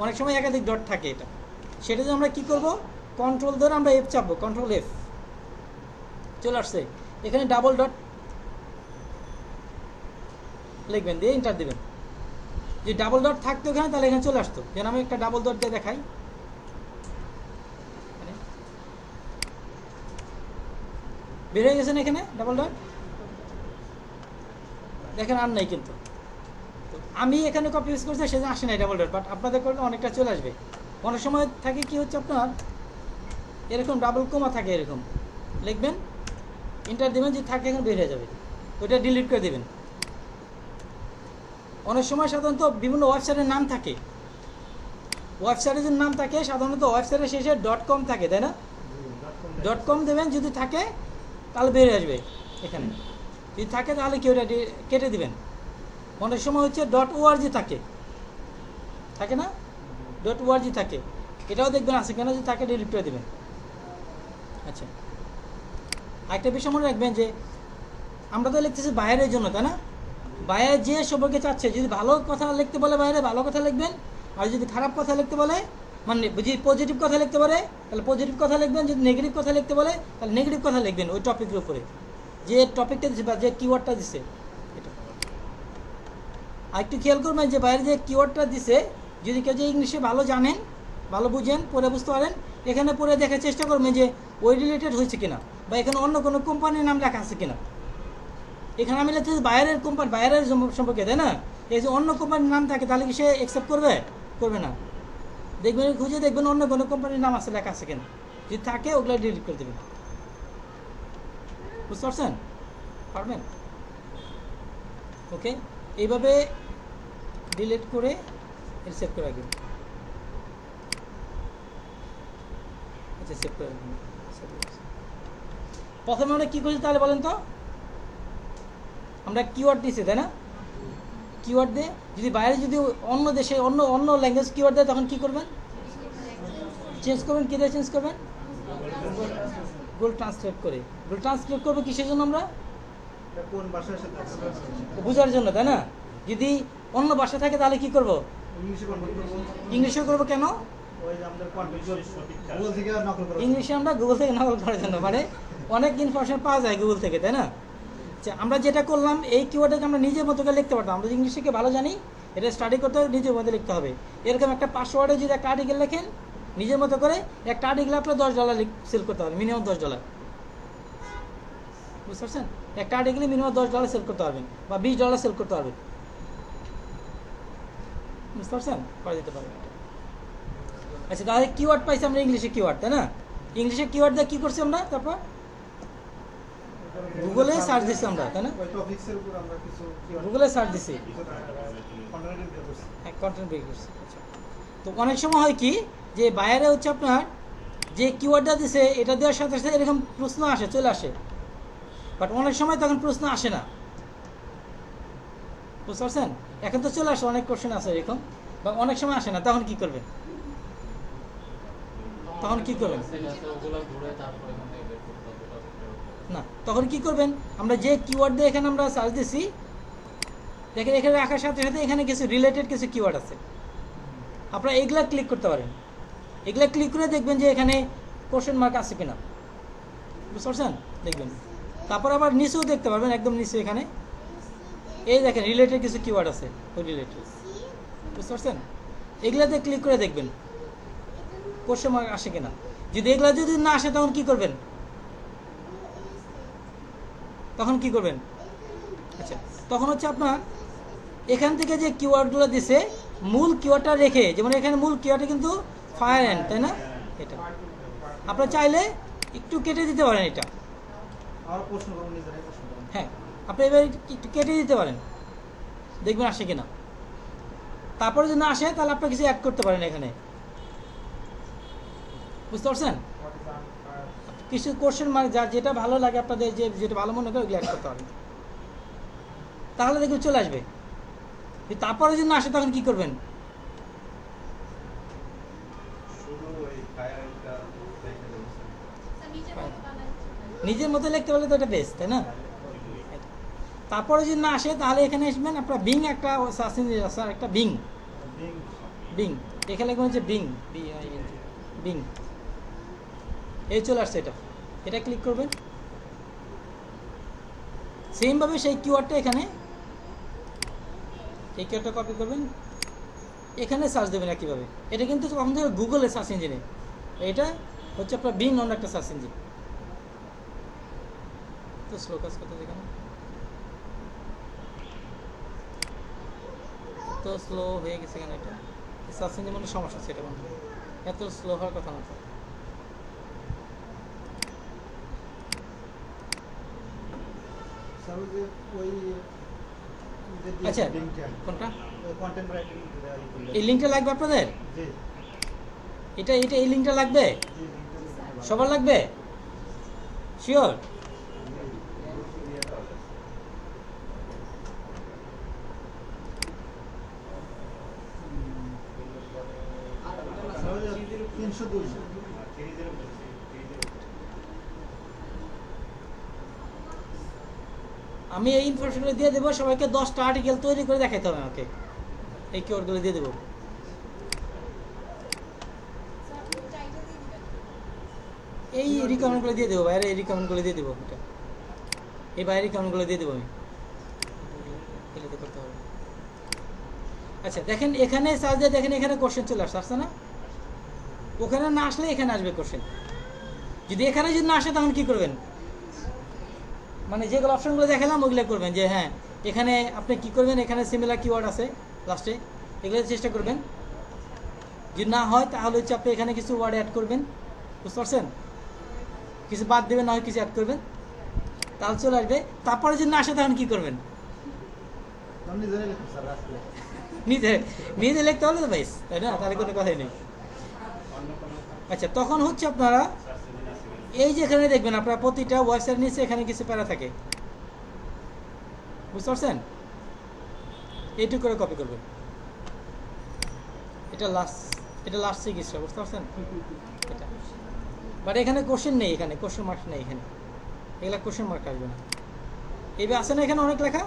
অনেক সময় একাধিক ডট থাকে, এটা সেটা যদি আমরা কি করব, কন্ট্রোল ধরে আমরা F চাপবো, কন্ট্রোল F চলে আসছে। এখানে ডাবল ডট লিখবেন, দিয়ে এন্টার দেবেন। যে ডাবল ডট থাকতো এখানে, তাহলে এখানে চলে আসতো। যেন আমি একটা ডাবল ডট দিয়ে দেখাই, বের হয়ে গেছে না এখানে ডাবল ডট, দেখেন আর নাই। কিন্তু আমি এখানে কপি পেস্ট করছি, সেজন্য আসে নাই ডাবল ডট, বাট আপনাদের করলে অনেকটা চলে আসবে। অনেক সময় থাকে কি হচ্ছে, আপনার এরকম ডাবল কোমা থাকে, এরকম লিখবেন, এন্টার দেবেন, যে থাকে এখানে বের হয়ে যাবে, ওইটা ডিলিট করে দেবেন। অনেক সময় সাধারণত বিভিন্ন ওয়েবসাইটের নাম থাকে, ওয়েবসাইটের যে নাম থাকে সাধারণত ওয়েবসাইটের শেষে .com থাকে, তাই না? .com দেবেন, যদি থাকে তাহলে বেরিয়ে আসবে। এখানে যদি থাকে তাহলে কি ওটা কেটে দিবেন। অনেক সময় হচ্ছে .org থাকে না, .org থাকে, এটাও দেখবেন আছে কেন, যদি থাকে ডিলিট করে দেবেন। আচ্ছা, আরেকটা বিষয় মনে রাখবেন যে আমরা তো লিখতেছি বাইরের জন্য, তাই না? বাইরে যে সম্পর্কে চাচ্ছে, যদি ভালো কথা লিখতে বলে বাইরে ভালো কথা লিখবেন, আর যদি খারাপ কথা লিখতে বলে, মানে যদি পজিটিভ কথা লিখতে পারে তাহলে পজিটিভ কথা লিখবেন, যদি নেগেটিভ কথা লিখতে বলে তাহলে নেগেটিভ কথা লিখবেন ওই টপিকের উপরে, যে টপিকটা দিচ্ছে বা যে কিওয়ার্ডটা দিচ্ছে। এটা আর একটু খেয়াল করবেন যে বাইরে যে কিওয়ার্ডটা দিছে, যদি কেউ যে ইংলিশে ভালো জানেন, ভালো বুঝেন, পড়ে বুঝতে পারেন, এখানে পড়ে দেখার চেষ্টা করবেন যে ওই রিলেটেড হয়েছে কিনা, বা এখানে অন্য কোনো কোম্পানির নাম লেখা আছে কিনা। এখানে আমি লিখতেছি বাইরের কোম্পানি, বাইরের সম্পর্কে, তাই না? এই যে অন্য কোম্পানির নাম থাকে, তাহলে কি সে অ্যাকসেপ্ট করবে? করবে না। দেখবেন, খুঁজে দেখবেন অন্য কোনো কোম্পানির নাম আছে লেখা আছে কিনা, যদি থাকে ওগুলো ডিলিট করে দেবেন। বুঝতে পারছেন? পারবেন? ওকে, এইভাবে ডিলিট করে সেভ করে রাখবেন। আচ্ছা, সেভ করে রাখবেন। প্রথমে আমরা কী করছি তাহলে বলেন তো? আমরা কিওয়ার্ড দিয়েছি, তাই না? কিওয়ার্ড দিয়ে যদি বাইরে যদি অন্য দেশে অন্য অন্য ল্যাঙ্গুয়েজ কিওয়ার্ড দেয় তখন কী করবেন? চেঞ্জ করবেন। কী দিয়ে চেঞ্জ করবেন? গুগল ট্রান্সলেট করে। গুগল ট্রান্সলেট করবো কিসের জন্য? আমরা এটা কোন ভাষার সাথে আছে? বোঝার জন্য, তাই না? যদি অন্য ভাষা থাকে তাহলে কি করব? ইংলিশে কনভার্ট করব। ইংলিশে করব। কেন? ওই যে আমাদের কন্টেন্ট গুগল থেকে নকল করা। ইংলিশে আমরা গুগল থেকে নকল করার জন্য, মানে অনেক ইনফরমেশন পাওয়া যায় গুগল থেকে, তাই না? আচ্ছা, আমরা যেটা করলাম এই কিওয়ার্ডটাকে আমরা নিজের মতো করে লিখতে পারতাম। আমরা ইংলিশকে ভালো জানি, এটা স্টাডি করতে হবে, নিজের মতো লিখতে হবে। এরকম একটা পাসওয়ার্ডে যদি একটা আর্টিকেল লেখেন নিজের মতো করে, একটা আর্টিকেল আপনার $10 সেল করতে হবে, মিনিমাম $10, বুঝতে পারছেন? একটা আর্টিকেলে মিনিমাম $10 সেল করতে পারবেন বা $20 সেল করতে পারবেন, বুঝতে পারছেন? করা যেতে পারে। আচ্ছা, তাহলে কিওয়ার্ড পাইছি আমরা ইংলিশে কিওয়ার্ড, তাই না? ইংলিশে কিওয়ার্ড দিয়ে কী করছি আমরা? তারপর গুগলে সার্চ দিচ্ছি আমরা, তাই না? ওই টপিকসের উপর আমরা কিছু গুগলে সার্চ দিচ্ছি, কন্টেন্ট বের করছি। কন্টেন্ট বের করছি। আচ্ছা, তো অনেক সময় হয় কি যে বাইরে হচ্ছে আপনার যে কিওয়ার্ডটা দিছে এটা দেওয়ার সাথে সাথে এরকম প্রশ্ন আসে, চলে আসে, বাট অনেক সময় তখন প্রশ্ন আসে না, বুঝতে পারছেন? এখন তো চলে আসে, অনেক কোশ্চেন আছে এরকম, বা অনেক সময় আসে না, তখন কি করবেন? তখন কি করবেন? না, তখন কি করবেন? আমরা যে কিওয়ার্ড দিয়ে এখানে আমরা সার্চ দিছি, দেখেন এখানে রাখার সাথে সাথে এখানে কিছু রিলেটেড কিছু কিওয়ার্ড আছে, আপনারা এগুলা ক্লিক করতে পারেন। এগুলা ক্লিক করে দেখবেন যে এখানে কোশ্চেন মার্ক আছে কিনা, বুঝতে পারছেন? দেখবেন। তারপর আবার নিচেও দেখতে পারবেন, একদম নিচে এখানে এই দেখেন রিলেটেড কিছু কিওয়ার্ড আছে, ওই রিলেটেড, বুঝতে পারছেন? এগুলাতে ক্লিক করে দেখবেন কোশ্চেন মার্ক আসে কিনা। যদি এগুলা যদি না আসে তখন কি করবেন? তখন কি করবেন? আচ্ছা, তখন হচ্ছে আপনার এখান থেকে যে কিওয়ার্ডগুলো দিছে মূল কিওয়ার্ডটা রেখে, যেমন এখানে মূল কিওয়ার্ডটা কিন্তু ফায়ার অ্যান্ড, তাই না? এটা আপনারা চাইলে একটু কেটে দিতে পারেন, এটা আমরা প্রশ্ন করব, নিজেরাই প্রশ্ন করব। হ্যাঁ, আপনি এবার একটু কেটে দিতে পারেন, দেখবেন আসে কিনা। তারপরে যদি না আসে তাহলে আপনি কিছু অ্যাড করতে পারেন এখানে, বুঝতে পারছেন? কিছু কোশ্চেন মার্ক যার যেটা ভালো লাগে আপনাদের, যে যেটা ভালো মনে করে ওগুলো অ্যাড করতে পারেন, তাহলে দেখবেন চলে আসবে। তারপরে যদি না আসে তখন কি করবেন? নিজের মতো লিখতে পারলে তো এটা বেস্ট, তাই না? তারপরে যদি না আসে তাহলে এখানে আসবেন, আপনার বিং একটা সার্চ ইঞ্জিন আছে, একটা বিং, বিং এখানে লিখবেন হচ্ছে বিং, বিং, এই চলে আসছে, এটা এটা ক্লিক করবেন। সেমভাবে সেই কিওয়ার্ডটা এখানে, এই কিওয়ার্ডটা কপি করবেন, এখানে সার্চ দেবেন একইভাবে। এটা কিন্তু আমাদের গুগলের সার্চ ইঞ্জিনে, এটা হচ্ছে আপনার বিং অন্য একটা সার্চ ইঞ্জিন। তো স্লো কাজ করতে এখানে তো স্লো হয়ে গেছে, এখানে এটা সার্চ ইঞ্জিনের মধ্যে সমস্যা আছে, এটা বন্ধু এত স্লো হওয়ার কথা না। স্যার, ওই যে ওই আচ্ছা, লিংকটা, কোনটা? ওই কন্টেন্ট রাইটিং এই লিঙ্কটা লাগবে আপনাদের? জি এটা এই লিঙ্কটা লাগবে? জি, লিংকটা সবার লাগবে? শিওর? স্যার, 302 আমি এই ইনফরমেশনগুলো দিয়ে দেবো সবাইকে, 10টা আর্টিকেল তৈরি করে দেখাইতে হবে আমাকে, এই কিওয়ার্ডগুলো দিয়ে দেবো। এই রিকমেন্ডগুলো দিয়ে দেবো, বাইরে এই রিকমেন্ডগুলো দিয়ে দেবো, এটা এই বাইরে রিকমেন্ডগুলো দিয়ে দেবো আমি, এগুলোতে করতে হবে। আচ্ছা, দেখেন এখানে সার্চ দিয়ে দেখেন এখানে কোশ্চেন চলে আসছে না? ওখানে না আসলে এখানে আসবে কোশ্চেন। যদি এখানে যদি না আসে তখন কি করবেন? মানে যেগুলো অপশনগুলো দেখালাম ওগুলো করবেন, যে হ্যাঁ এখানে আপনি কি করবেন, এখানে সিমিলার কিওয়ার্ড আছে লাস্টে, এগুলো চেষ্টা করবেন। যদি না হয় তাহলে হচ্ছে আপনি এখানে কিছু ওয়ার্ড অ্যাড করবেন, বুঝতে পারছেন? কিছু বাদ দেবেন, না হয় কিছু অ্যাড করবেন, তাহলে চলে আসবে। তারপরে যদি না আসে তখন কি করবেন? আপনি জানেন লিখুন স্যার আজকে নিজে নিজে লিখতে হলে তো বেশ, তাই না? তাহলে কোনো কথাই নেই। আচ্ছা, তখন হচ্ছে আপনারা এই যে এখানে দেখবেন আপনারা প্রতিটা ওয়েবসাইট নিচে এখানে কিছু প্যারা থাকে, বুঝতে পারছেন? এইটুকু করে কপি করবেন। এটা লাস্ট সিগনেচার, বুঝতে পারছেন? এটা বাট এখানে কোশ্চেন নেই, এখানে কোশ্চেন মার্ক নেই, এখানে এগুলা কোশ্চেন মার্ক আসবে না। এইবার আছে না এখানে অনেক লেখা,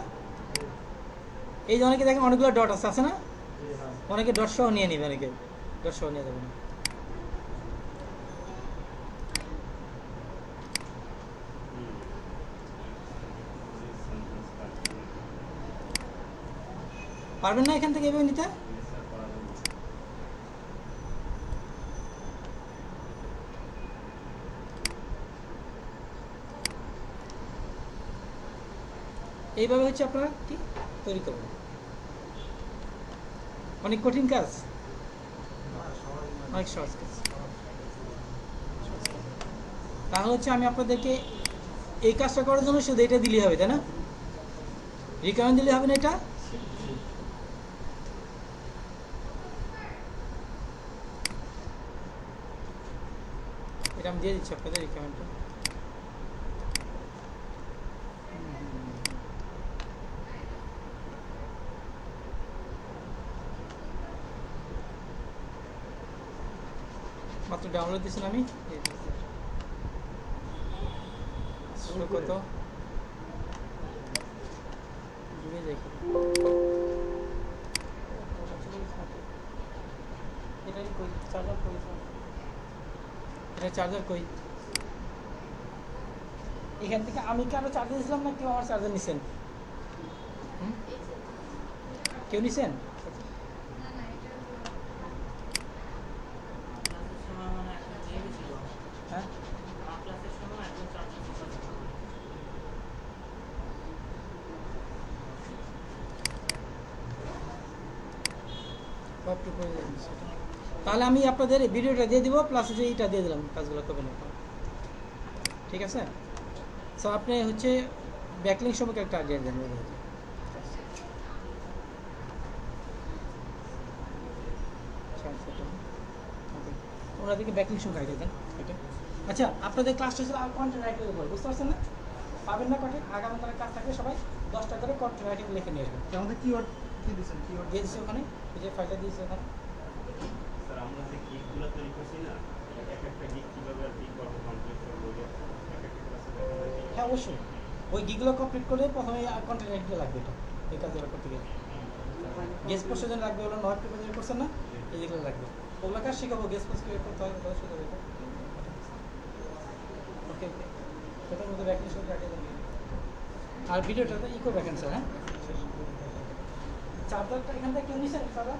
এই যে অনেকে দেখেন অনেকগুলো ডট আছে না? অনেকে ডট সহ নিয়ে নিবে, অনেকে ডট সহ নিয়ে যাবে না। পারবেন না এখান থেকে এভাবে নিতে? এইভাবে হচ্ছে আপনারা কি তৈরি করবেন। অনেক কঠিন কাজ, অনেক সহজ কাজ। তাহলে হচ্ছে আমি আপনাদেরকে এই কাজটা করার জন্য শুধু এটা দিলেই হবে, তাই না? রিকমেন্ড দিলে হবে না? এটা আমি দিয়ে দিচ্ছি আপনাদের রিকমেন্ডটা। মাত্র ডাউনলোড দিয়েছেন আমি, কত এটা চার্জার কই? এখান থেকে আমি কেন চার্জার দিয়েছিলাম না, কেউ আমার চার্জার নিছেন? কেউ নিছেন? হ্যাঁ, তাহলে আমি আপনাদের ভিডিওটা দিয়ে দিব, প্লাস যে এইটা দিয়ে দিলাম, কাজগুলো করবেন আপনারা, ঠিক আছে? স্যার আপনি হচ্ছে ব্যাকলিং সম্পর্কে একটা আইডিয়া দেন। ওনাদেরকে ব্যাকলিং সম্পর্কে আইডিয়া দেন। আচ্ছা, আপনাদের ক্লাসটা ছিল কন্টেন্ট রাইটিংয়ের উপর, বুঝতে পারছেন না? পাবেন না কটে? আগামীকালের কাজ থাকলে সবাই 10টা করে কন্টেন্ট রাইটিং লিখে নিয়ে আসবেন। আমাদের কিওয়ার্ড কি দিয়েছেন? কিওয়ার্ড দিয়ে দিচ্ছি ওখানে, এই যে ফাইলটা দিয়েছি ওখানে। স্যার আমরা যে গিগগুলো তৈরি করছি না, এক একটা গিগ কিভাবে আর কি করবো, কমপ্লিট করবো, এক একটা ক্লাসে দেখা হ্যাঁ অবশ্যই, ওই গিগুলো কমপ্লিট করলে প্রথমে কন্টেন্ট রাইটিং লাগবে, এটা এই কাজগুলো করতে গেলে গেস্ট পোস্টের জন্য লাগবে, ওগুলো নয় পেপার করছেন না, এই যেগুলো লাগবে ওগুলো কাজ শিখাবো, গেস্ট পোস্ট ক্রিয়েট করতে হবে, ওগুলো শিখাবো। ওকে ওকে, সেটার মধ্যে ব্যাকলিং সব রাখিয়ে দেবেন। আর ভিডিওটা তো ইকো ব্যাকেন স্যার। হ্যাঁ, চার্জারটা এখান থেকে কেউ নিছেন? চার্জার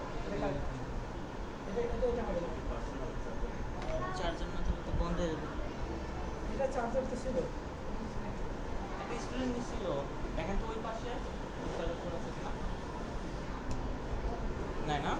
চার্জার না থাকলে তো বন্ধ হয়ে যাবে। এটা চার্জার তো ছিল, একটা স্টুডেন্ট নিছিল, দেখেন তো ওই পাশে না না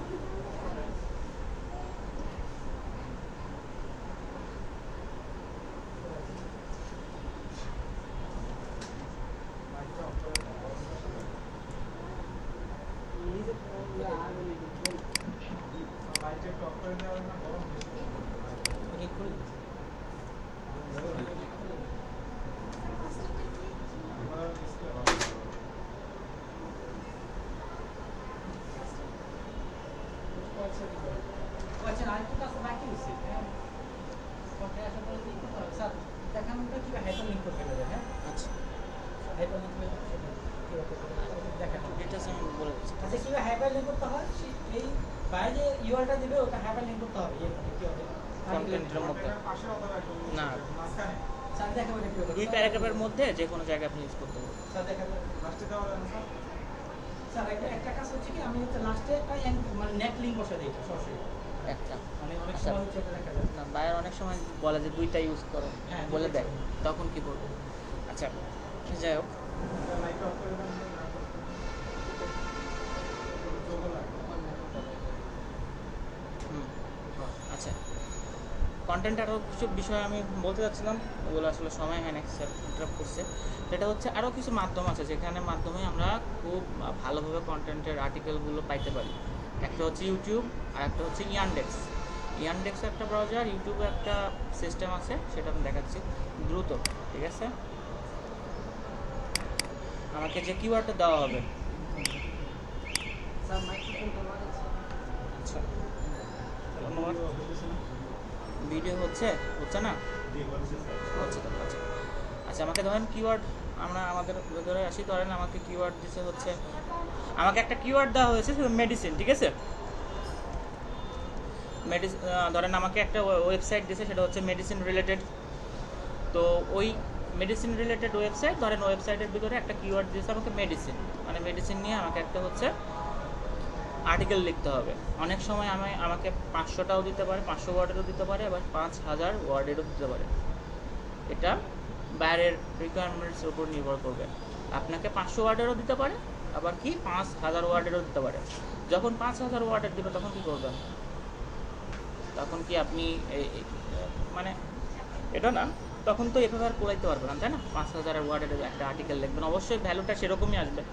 আচ্ছা, আরেকটা কাজ বাকি আছে। স্যার দেখান কিভাবে হাইপার লিঙ্ক করতে হবে। হ্যাঁ, আচ্ছা হাইপার লিঙ্ক দেখান, এটা আমি বলে দিচ্ছি। আচ্ছা কিভাবে হাইপার লিঙ্ক করতে হয়, এই বাইরে যে ইউআরটা দিবে ওটা হাইপার লিঙ্ক করতে হবে। কি হবে কন্টেন্টের মধ্যে না, স্যার দেখাবো এটা কি হবে। দুই প্যারাগ্রাফের মধ্যে যে কোনো জায়গায় আপনি ইউজ করতে পারবেন। স্যার দেখাবো লাস্টে দেওয়া যাবে না স্যার? একটা কাজ হচ্ছে কি, আমি হচ্ছে লাস্টে একটা মানে নেট লিঙ্ক বসে দিই সরাসরি, একটা মানে অনেক আচ্ছা। সময় হচ্ছে এটা দেখা যায় না, বাইরে অনেক সময় বলে যে দুইটা ইউজ করো, হ্যাঁ, বলে দুইটা দেয়, তখন কি করবো? আচ্ছা যাই হোক, আচ্ছা কন্টেন্ট আরও কিছু বিষয় আমি বলতে চাচ্ছিলাম, ওগুলো আসলে সময় হয় না, স্যার ইন্টারাপ্ট করছে। সেটা হচ্ছে আরও কিছু মাধ্যম আছে যেখানে মাধ্যমে আমরা খুব ভালোভাবে কন্টেন্টের আর্টিকেলগুলো পাইতে পারি। একটা হচ্ছে ইউটিউব, আর একটা হচ্ছে ইয়ানডেক্স। ইয়ানডেক্স একটা ব্রাউজার, ইউটিউবে একটা সিস্টেম আছে, সেটা আমি দেখাচ্ছি দ্রুত। ঠিক আছে, আমাকে যে কিওয়ার্ডটা দেওয়া হবে, আচ্ছা ধন্যবাদ। ভিডিও হচ্ছে না জি হচ্ছে স্যার। হচ্ছে তো আচ্ছা। আচ্ছা আমাকে ধরেন কিওয়ার্ড, আমরা আমাদের ভেতরে আসি, ধরেন আমাকে কিওয়ার্ড দিতে হচ্ছে, আমাকে একটা কিওয়ার্ড দেওয়া হয়েছে শুধু মেডিসিন। ঠিক আছে, ধরেন আমাকে একটা ওয়েবসাইট দিয়েছে, সেটা হচ্ছে মেডিসিন রিলেটেড। তো ওই মেডিসিন রিলেটেড ওয়েবসাইট, ধরেন ওয়েবসাইটের ভিতরে একটা কিওয়ার্ড দিয়েছে আমাকে মেডিসিন, মানে মেডিসিন নিয়ে আমাকে একটা হচ্ছে আর্টিকেল লিখতে হবে। অনেক সময় আমাকে 500টাও দিতে পারে, 500 ওয়ার্ডেরও দিতে পারে, আবার 5000 ওয়ার্ডেরও দিতে পারে। এটা বাইরের রিকোয়ারমেন্টসের উপর নির্ভর করবে। আপনাকে 500 ওয়ার্ডেরও দিতে পারে, আবার কি 5000 ওয়ার্ডেরও দিতে পারে। যখন 5000 ওয়ার্ডের দিবে তখন কি করবেন? তখন কি আপনি মানে এটা না, তখন তো এভাবে আর কোলাইতে পারবেন না, তাই না? 5000 ওয়ার্ডের একটা আর্টিকেল লিখবেন, অবশ্যই ভ্যালুটা সেরকমই আসবে,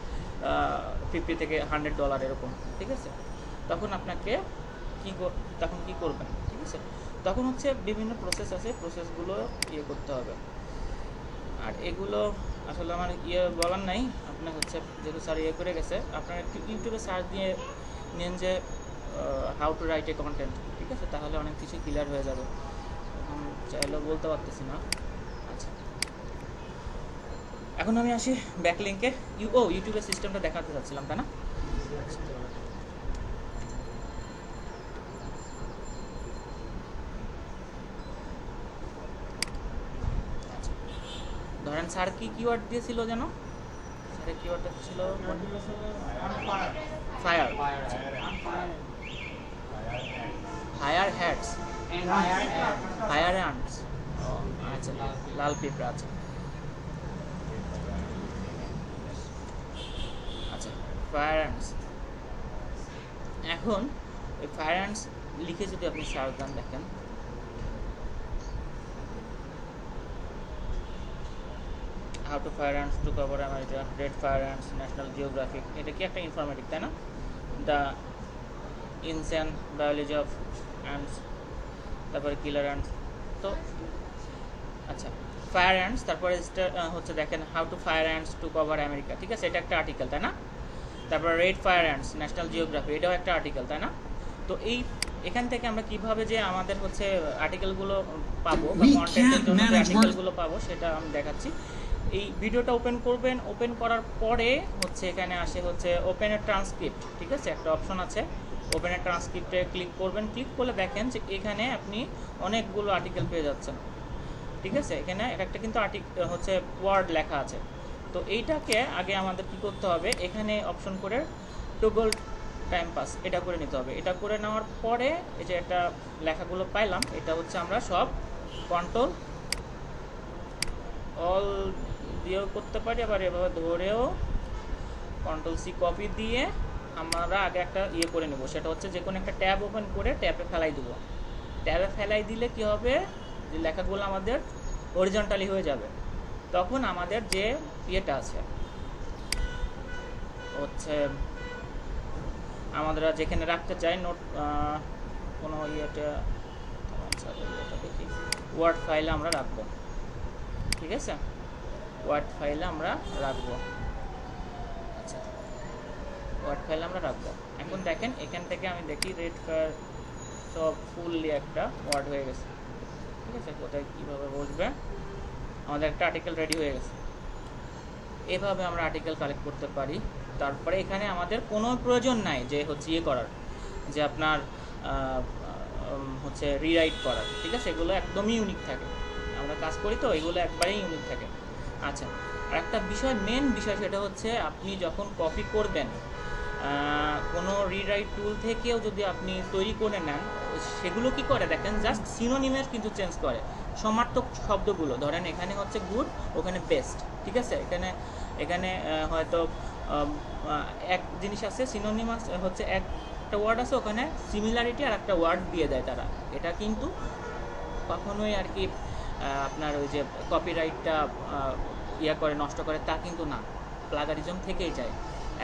$50 থেকে $100 এরকম। ঠিক আছে, তখন আপনাকে তখন কি করবেন? ঠিক আছে, তখন হচ্ছে বিভিন্ন প্রসেস আছে, প্রসেসগুলো করতে হবে। আর এগুলো আসলে আমার বলার নাই, আপনার হচ্ছে যেহেতু স্যার করে গেছে, আপনার একটু ইউটিউবে সার্চ দিয়ে নেন যে how to write a content. ঠিক আছে, তাহলে অনেক কিছু ক্লিয়ার হয়ে যাবে। চাইলেও বলতে পারতেছি না। আচ্ছা, এখন আমি আসি ব্যাকলিঙ্কে। ইউটিউবের সিস্টেমটা দেখাতে চাচ্ছিলাম, তাই না? ধরেন স্যার কি কিওয়ার্ড দিয়েছিল যেন? স্যারের কিওয়ার্ডটা ছিল fire, fire hats, fire ants. আচ্ছা, লাল পিঁপড়া। আচ্ছা আচ্ছা, ফায়ার অ্যান্ডস। এখন ওই ফায়ার অ্যান্ডস লিখে যদি আপনি সার্চ দেন, দেখেন how to fire ants to cover America, red fire ants, National Geographic. এটা কি একটা ইনফরমেটিভ, তাই না? The insane biology of ants, তারপরে কিলার অ্যান্ডস। তো আচ্ছা, ফায়ার অ্যান্ডস, তারপরে হচ্ছে দেখেন how to fire ants to cover America. ঠিক আছে, এটা একটা আর্টিকেল, তাই না? তারপরে red fire ants, National Geography, এটাও একটা আর্টিকেল, তাই না? তো এখান থেকে আমরা কিভাবে যে আমাদের হচ্ছে আর্টিকেলগুলো পাবো বা কন্টেন্টের জন্য যে আর্টিকেলগুলো পাবো সেটা আমি দেখাচ্ছি। এই ভিডিওটা ওপেন করবেন, ওপেন করার পরে হচ্ছে এখানে আসে হচ্ছে ওপেন এ ট্রান্সক্রিপ্ট। ঠিক আছে, একটা অপশন আছে, ওপেন এ ট্রান্সক্রিপ্টে ক্লিক করবেন। ক্লিক করলে দেখেন যে এখানে আপনি অনেকগুলো আর্টিকেল পেয়ে যাচ্ছেন। ঠিক আছে, এখানে একটা কিন্তু হচ্ছে ওয়ার্ড লেখা আছে। তো এইটাকে আগে আমাদের কি করতে হবে, এখানে অপশন করে টগল টাইম পাস এটা করে নিতে হবে। এটা করে নেওয়ার পরে এই যে একটা লেখাগুলো পাইলাম, এটা হচ্ছে আমরা সব কন্ট্রোল অল দিয়েও করতে পারি, আবার এভাবে ধরেও কন্ট্রোল সি কপি দিয়ে আমরা আগে একটা করে নেব। সেটা হচ্ছে যে কোনো একটা ট্যাব ওপেন করে ট্যাবে ফেলাই দেবো। ট্যাবে ফেলাই দিলে কি হবে, যে লেখাগুলো আমাদের হরিজন্টালি হয়ে যাবে। তখন আমাদের যে ইয়েটা আছে হচ্ছে আমরা যেখানে রাখতে চাই নোট, কোনো ইয়েটা দেখি, ওয়ার্ড ফাইলে আমরা রাখবো। ঠিক আছে, ওয়ার্ড ফাইলে আমরা রাখবো। আচ্ছা, ওয়ার্ড ফাইলে আমরা রাখবো। এখন দেখেন এখান থেকে আমি দেখি রেড ফায়ার সব ফুললি একটা ওয়ার্ড হয়ে গেছে। ঠিক আছে, কোথায় কীভাবে বসবে, আমাদের একটা আর্টিকেল রেডি হয়ে গেছে। এভাবে আমরা আর্টিকেল কালেক্ট করতে পারি। তারপরে এখানে আমাদের কোনো প্রয়োজন নাই যে হচ্ছে করার, যে আপনার হচ্ছে রিরাইট করার। ঠিক আছে, এগুলো একদমই ইউনিক থাকে, আমরা কাজ করি তো এগুলো একবারেই ইউনিক থাকে। আচ্ছা, আর একটা বিষয়, মেন বিষয়, সেটা হচ্ছে আপনি যখন কপি করবেন কোনো রিরাইট টুল থেকেও যদি আপনি তৈরি করে নেন, সেগুলো কি করে দেখেন, জাস্ট সিনোনিমের কিন্তু চেঞ্জ করে সমার্থক শব্দগুলো। ধরেন এখানে হচ্ছে গুড, ওখানে বেস্ট। ঠিক আছে, এখানে হয়তো এক জিনিস আছে, সিনোনিমাস হচ্ছে একটা ওয়ার্ড আছে, ওখানে সিমিলারিটি আর একটা ওয়ার্ড দিয়ে দেয় তারা। এটা কিন্তু কখনোই আর কি আপনার ওই যে কপিরাইটটা ইয়া করে নষ্ট করে তা কিন্তু না, প্লাগারিজম থেকেই যায়।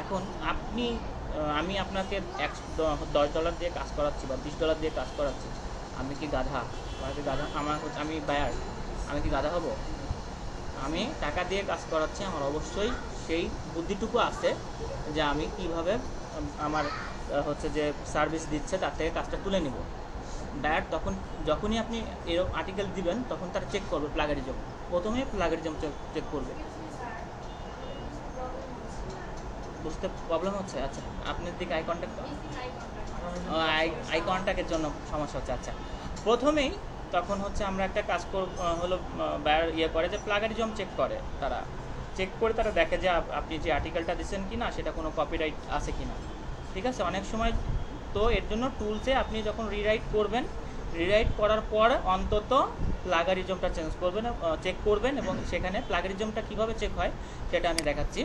এখন আমি আপনাকে $10 দিয়ে কাজ করাচ্ছি বা $20 দিয়ে কাজ করাচ্ছি, আমি কি গাধা? আমি বায়ার, আমি কি গাধা হব? আমি টাকা দিয়ে কাজ করাচ্ছি, আমার অবশ্যই সেই বুদ্ধিটুকু আছে যে আমি কিভাবে আমার হচ্ছে যে সার্ভিস দিচ্ছে তার থেকে কাজটা তুলে নিব। ব্যাট যখনই আপনি এরকম আর্টিকেল দিবেন তখন তারা চেক করবে প্লাগারিজম, প্রথমে প্লাগারিজম চেক করবে। বুঝতে প্রবলেম হচ্ছে? আচ্ছা, আপনার দিকে আই কন্ট্যাক্টের জন্য সমস্যা হচ্ছে। আচ্ছা, প্রথমেই তখন হচ্ছে আমরা একটা কাজ হলো বায়ার করে যে প্লাগারিজম চেক করে, তারা চেক করে তারা দেখে যে আপনি যে আর্টিকেলটা দিচ্ছেন কি না সেটা কোনো কপিরাইট আছে কি না। ঠিক আছে, অনেক সময় তো এর জন্য টুলসে আপনি যখন রিরাইট করবেন, রিরাইট করার পর অন্তত প্লাগারিজমটা চেক করবেন এবং সেখানে প্লাগারিজমটা কীভাবে চেক হয় সেটা আমি দেখাচ্ছি।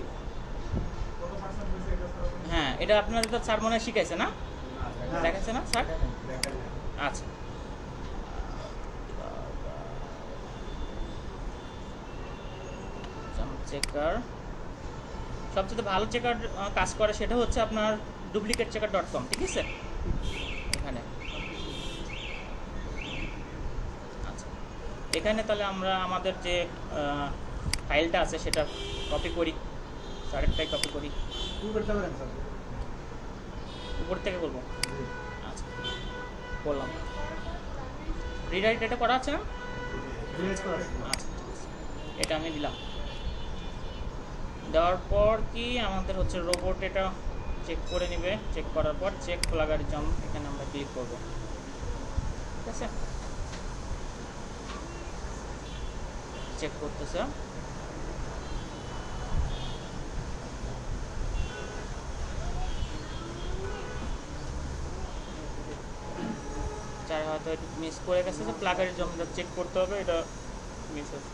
হ্যাঁ, এটা আপনাদের তো স্যার মনে হয় শিখাইছে না? দেখাচ্ছে না স্যার? আচ্ছা, চেকার সবচেয়ে ভালো চেকার কাজ করে সেটা হচ্ছে আপনার duplicatchecker.com। ঠিক আছে, এখানে আচ্ছা, এখানে তাহলে আমরা আমাদের যে ফাইলটা আছে সেটা কপি করি, স্যারেরটাই কপি করি। উপর থেকে করবো? আচ্ছা, করলাম। রিরাইট এটা করা আছে না? আচ্ছা, এটা আমি দিলাম। দেওয়ার পর কি আমাদের হচ্ছে রোবট এটা চেক করে নেবে, চেক করার পর চেক প্লাগারিজম এখানে আমরা ক্লিক করব। ঠিক আছে, চেক করতেছে। হয়তো একটু মিস করে গেছে, যে প্লাগারিজমটা চেক করতে হবে, এটা মিস হয়েছে।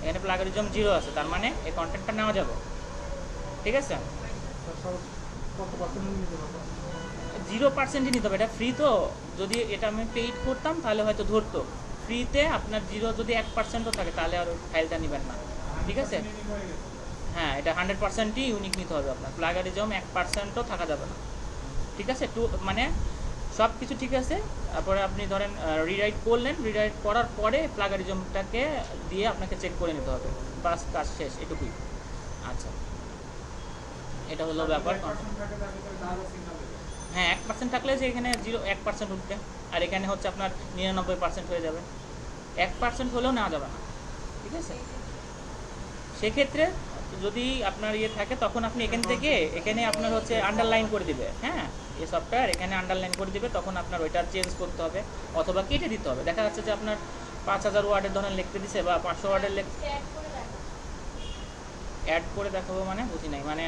এখানে প্লাগারিজম 0 আছে, তার মানে এই কন্টেন্টটা নেওয়া যাবে। ঠিক আছে, 0%ই নিতে হবে, এটা ফ্রি তো। যদি এটা আমি পেইড করতাম তাহলে হয়তো ধরতো। ফ্রিতে আপনার 0 যদি 1%ও থাকে তাহলে আর ফাইলটা নেবেন না। ঠিক আছে, হ্যাঁ, এটা 100%ই ইউনিক নিতে হবে আপনার। প্লাগারিজম 1%ও থাকা যাবে না। ঠিক আছে, মানে সব কিছু ঠিক আছে। তারপরে আপনি ধরেন রিরাইট করলেন, রিরাইট করার পরে প্লাগারিজমটাকে দিয়ে আপনাকে চেক করে নিতে হবে, বাস কাজ শেষ, এটুকুই। আচ্ছা, এটা হলো ব্যাপার। হ্যাঁ, 1% থাকলে যে এখানে 1% উঠবে, আর এখানে হচ্ছে আপনার 99% হয়ে যাবে। 1% হলেও নেওয়া যাবে না। ঠিক আছে, সেক্ষেত্রে যদি আপনার থাকে তখন আপনি এখানে আপনার হচ্ছে আন্ডারলাইন করে দিবে। হ্যাঁ, এই সফটওয়্যার এখানে আন্ডারলাইন করে দিবে, তখন আপনার ওইটা চেঞ্জ করতে হবে অথবা কেটে দিতে হবে। দেখা যাচ্ছে যে আপনার 5000 ওয়ার্ডের ধরেন লিখতে দিছে বা 500 ওয়ার্ডের অ্যাড করে দেখাবো, মানে বুঝি নাই, মানে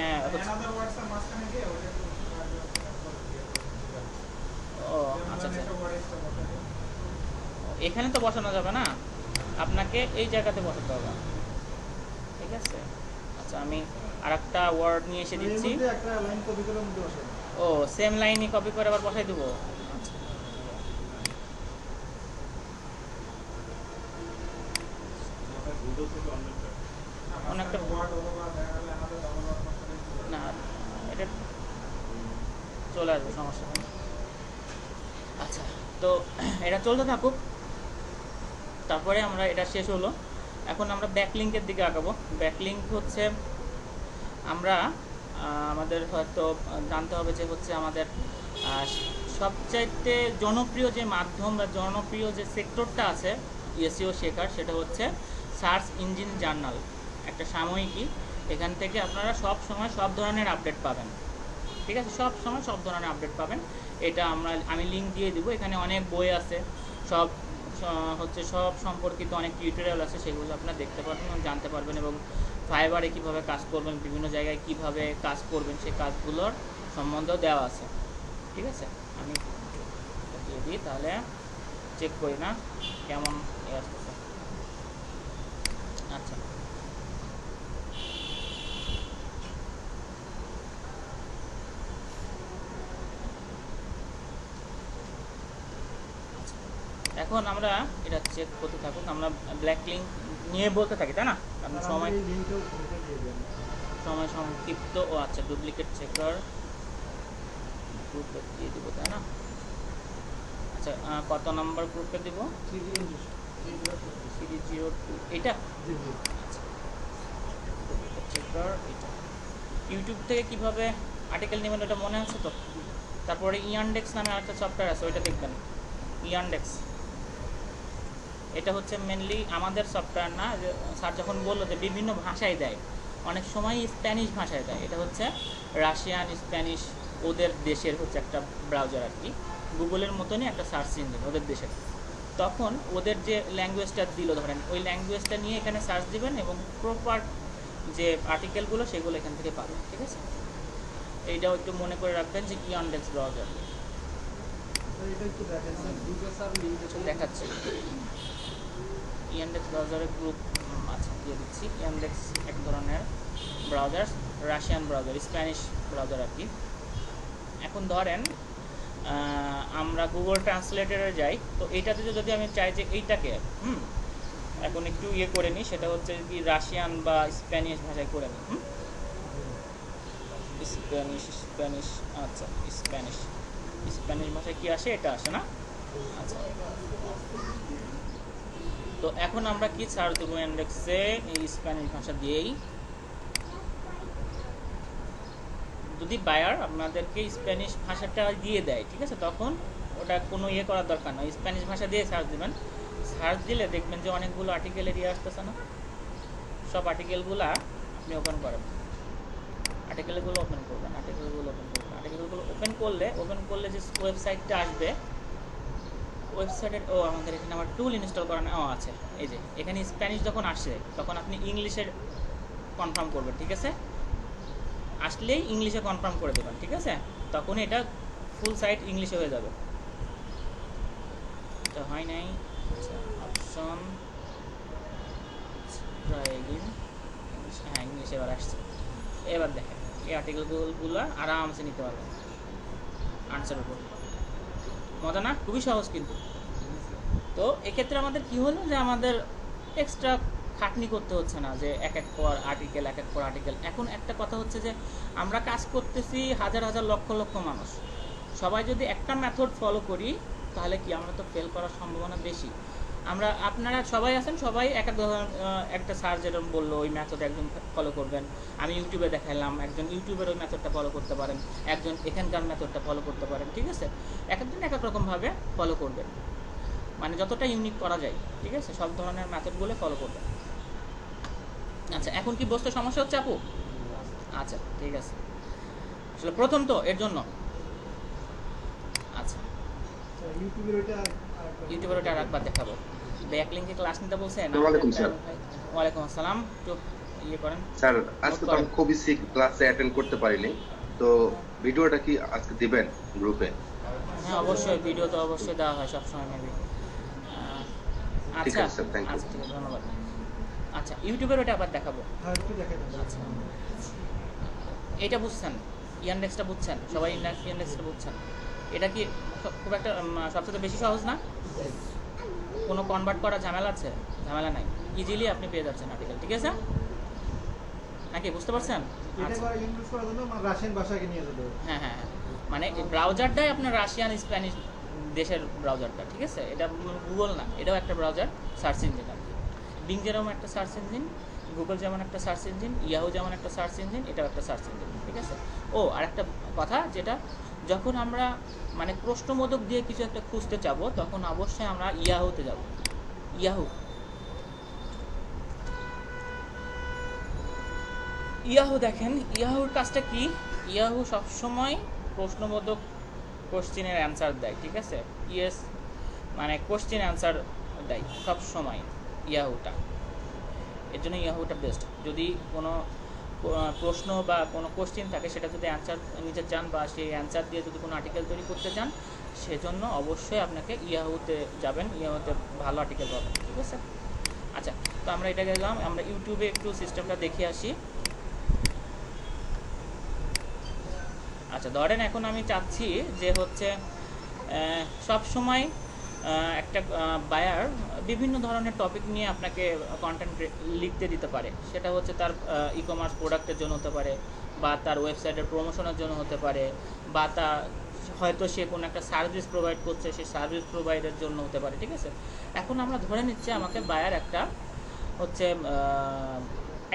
ও আচ্ছা আচ্ছা, এখানে তো বসানো যাবে না, আপনাকে এই জায়গাতে বসাতে হবে। ঠিক আছে, আচ্ছা, আমি আরেকটা ওয়ার্ড নিয়ে এসে দিচ্ছি। ও, সেম লাইনই কপি করে আবার বসাই দেবো। অনেকটা না, এটা চলে আসবে, সমস্যা নেই। আচ্ছা, তো এটা চলতে থাকুক, তারপরে আমরা এটা শেষ হলো। এখন আমরা ব্যাকলিঙ্কের দিকে আগাবো। ব্যাকলিঙ্ক হচ্ছে আমরা আমাদের হয়তো জানতে হবে যে হচ্ছে আমাদের সবচাইতে জনপ্রিয় যে মাধ্যম বা জনপ্রিয় যে সেক্টরটা আছে এসইও শেখার, সেটা হচ্ছে সার্চ ইঞ্জিন জার্নাল, একটা সাময়িকী। এখান থেকে আপনারা সব সময় সব ধরনের আপডেট পাবেন। ঠিক আছে, সব সময় সব ধরনের আপডেট পাবেন। এটা আমি লিঙ্ক দিয়ে দিব। এখানে অনেক বই আছে, সব সব সম্পর্কিত অনেক টিউটোরিয়াল আছে, সেগুলো আপনারা দেখতে পারবেন এবং জানতে পারবেন, এবং ফাইবারে কীভাবে কাজ করবেন, বিভিন্ন জায়গায় কীভাবে কাজ করবেন সেই কাজগুলোর সম্বন্ধেও দেওয়া আছে। ঠিক আছে, আমি দিয়ে দিই, তাহলে চেক করি না কেমন আসতেছে। আচ্ছা, এখন আমরা এটা চেক করতে থাকুক, আমরা ব্ল্যাক লিঙ্ক নিয়ে বলতে থাকি, তাই না? কারণ সময় সংক্ষিপ্ত। ও আচ্ছা, ডুপ্লিকেট চেকার গ্রুপে দিয়ে দিব, তাই না? আচ্ছা, কত নাম্বার গ্রুপে দিব? 302 এটা। আচ্ছা, ডুপ্লিকেট চেকার এটা। ইউটিউব থেকে কিভাবে আর্টিকেল নেবেন ওটা মনে আছে তো? তারপরে ইয়ানডেক্স নামে আরেকটা সফটওয়্যার আছে, ওইটা দেখবেন, ইয়ানডেক্স। এটা হচ্ছে মেনলি আমাদের সফটওয়্যার না, স্যার যখন বললো যে বিভিন্ন ভাষায় দেয়, অনেক সময় স্প্যানিশ ভাষায় দেয়। এটা হচ্ছে রাশিয়ান, স্প্যানিশ, ওদের দেশের হচ্ছে একটা ব্রাউজার আর কি, গুগলের মতনই একটা সার্চ ইঞ্জিন ওদের দেশের। তখন ওদের যে ল্যাঙ্গুয়েজটা দিল, ধরেন ওই ল্যাঙ্গুয়েজটা নিয়ে এখানে সার্চ দিবেন এবং প্রপার যে আর্টিকেলগুলো সেগুলো এখান থেকে পাবেন, ঠিক আছে? এইটাও একটু মনে করে রাখবেন যে ইয়ানডেক্স ব্রাউজার দেখাচ্ছি। ইয়ানডেক্স ব্রাউজারের গ্রুপ আচ্ছা দিয়ে দিচ্ছি। ইয়ানডেক্স এক ধরনের browser, Russian browser, Spanish browser আর কি। এখন ধরেন আমরা গুগল ট্রান্সলেটরে যাই, তো এইটাতে যদি আমি চাই যে এইটাকে এখন একটু ইয়ে করে নিই, সেটা হচ্ছে কি রাশিয়ান বা স্প্যানিশ ভাষায় করে নিই। স্প্যানিশ আচ্ছা, স্প্যানিশ ভাষায় কি আসে? এটা আসে না? আচ্ছা, তো এখন আমরা কি সার্চ দেবো ইন্ডেক্সে? এই স্প্যানিশ ভাষা দিয়েই। যদি বায়ার আপনাদেরকে স্প্যানিশ ভাষাটা দিয়ে দেয়, ঠিক আছে, তখন ওটা কোনো ইয়ে করার দরকার নয়, স্প্যানিশ ভাষা দিয়ে সার্চ দেবেন। সার্চ দিলে দেখবেন যে অনেকগুলো আর্টিকেল এরিয়া আসতেছে না? সব আর্টিকেলগুলো আপনি ওপেন করেন, আর্টিকেলগুলো ওপেন করবেন, আর্টিকেলগুলো ওপেন করলে যে ওয়েবসাইটটা আসবে, ওয়েবসাইটের আমাদের এখানে আমার টুল ইনস্টল করানো আছে। এই যে এখানে স্প্যানিশ যখন আসে তখন আপনি ইংলিশের কনফার্ম করবেন, ঠিক আছে? আসলেই ইংলিশে কনফার্ম করে দেবেন, ঠিক আছে? তখন এটা ফুল সাইট ইংলিশে হয়ে যাবে। এটা হয় নাই, আচ্ছা, অপশন হ্যাঁ, ইংলিশে এবার আসছে। এবার দেখেন এই আর্টিকেলগুলো আরামসে নিতে পারবেন আনসার উপর। মজা না? খুবই সহজ কিন্তু। তো এক্ষেত্রে আমাদের কি হলো যে আমাদের এক্সট্রা খাটনি করতে হচ্ছে না, যে এক এক পর আর্টিকেল। এখন একটা কথা হচ্ছে যে আমরা কাজ করতেছি হাজার হাজার লক্ষ লক্ষ মানুষ, সবাই যদি একটা মেথড ফলো করি তাহলে কি আমরা তো ফেল করার সম্ভাবনা বেশি। আপনারা সবাই আছেন, সবাই একটা স্যার যেরকম বললো ওই মেথড একজন ফলো করবেন, আমি ইউটিউবে দেখালাম, একজন ইউটিউবের ওই মেথডটা ফলো করতে পারেন, একজন এখানকার মেথডটা ফলো করতে পারেন, ঠিক আছে? এক একজন এক এক রকমভাবে ফলো করবেন, মানে যতটা ইউনিক করা যায়, ঠিক আছে? সব ধরনের মেথডগুলো ফলো করবেন। আচ্ছা, এখন কি বুঝতে সমস্যা হচ্ছে আপু? আচ্ছা, ঠিক আছে। আসলে প্রথম তো এর জন্য আচ্ছা, ইউটিউবের ওটা আরেকবার দেখাবো। ব্যাক লিংকে ক্লাস নিতে বলছেন। ওয়ালাইকুম স্যার। ওয়ালাইকুম আসসালাম। একটু ইয়ে করেন স্যার, আজকে তো আমি খুবই সিক, ক্লাসে অ্যাটেন্ড করতে পারিনি, তো ভিডিওটা কি আজকে দিবেন গ্রুপে? হ্যাঁ, অবশ্যই ভিডিও তো অবশ্যই দেওয়া হয় সবসময় মেবি। ঠিক আচ্ছা আছে স্যার, থ্যাংক ইউ। আচ্ছা, ঠিক আছে, ধন্যবাদ। আচ্ছা, ইউটিউবের ওটা আবার দেখাবো। আচ্ছা, এটা বুঝছেন? ইয়ানডেক্সটা বুঝছেন? সবাই ইয়ানডেক্সটা বুঝছেন? এটা কি খুব একটা সবচেয়ে বেশি সহজ না? কোনো কনভার্ট করা ঝামেলা আছে? ঝামেলা নাই, ইজিলি আপনি পেয়ে যাচ্ছেন আর্টিকেল, ঠিক আছে নাকি? বুঝতে পারছেন? হ্যাঁ হ্যাঁ হ্যাঁ, মানে ব্রাউজারটাই আপনার রাশিয়ান স্প্যানিশ দেশের ব্রাউজারটা, ঠিক আছে? এটা গুগল না, এটাও একটা ব্রাউজার, সার্চ ইঞ্জিন আর কি। বিং যেরকম একটা সার্চ ইঞ্জিন, গুগল যেমন একটা সার্চ ইঞ্জিন, ইয়াহু যেমন একটা সার্চ ইঞ্জিন, এটাও একটা সার্চ ইঞ্জিন, ঠিক আছে? আর একটা কথা, যেটা যখন আমরা মানে প্রশ্নবোধক দিয়ে কিছু একটা খুঁজতে চাবো তখন অবশ্যই আমরা ইয়াহুতে যাব। ইয়াহু দেখেন, ইয়াহুর কাজটা কি? ইয়াহু সবসময় প্রশ্নবোধক কোশ্চেনের অ্যান্সার দেয়, ঠিক আছে? ইয়েস মানে কোশ্চেন অ্যান্সার দেয় সব সময় ইয়াহুটা, এর জন্য ইয়াহুটা বেস্ট। যদি কোনো প্রশ্ন বা কোনো কোশ্চেন থাকে সেটা যদি অ্যান্সার নিতে চান বা সেই অ্যান্সার দিয়ে যদি কোনো আর্টিকেল তৈরি করতে চান, সেজন্য অবশ্যই আপনাকে ইয়াহুতে যাবেন, ইয়াহুতে ভালো আর্টিকেল পাবেন, ঠিক আছে? আচ্ছা, তো আমরা এটা গেলাম, আমরা ইউটিউবে একটু সিস্টেমটা দেখে আসি। আচ্ছা, ধরেন এখন আমি চাচ্ছি যে হচ্ছে সব সময় একটা বায়ার বিভিন্ন ধরনের টপিক নিয়ে আপনাকে কন্টেন্ট লিখতে দিতে পারে। সেটা হচ্ছে তার ই কমার্স প্রোডাক্টের জন্য হতে পারে, বা তার ওয়েবসাইটের প্রমোশনের জন্য হতে পারে, বা হয়তো সে কোনো একটা সার্ভিস প্রোভাইড করছে, সেই সার্ভিস প্রোভাইডের জন্য হতে পারে, ঠিক আছে? এখন আমরা ধরে নিচ্ছি আমাকে বায়ার একটা হচ্ছে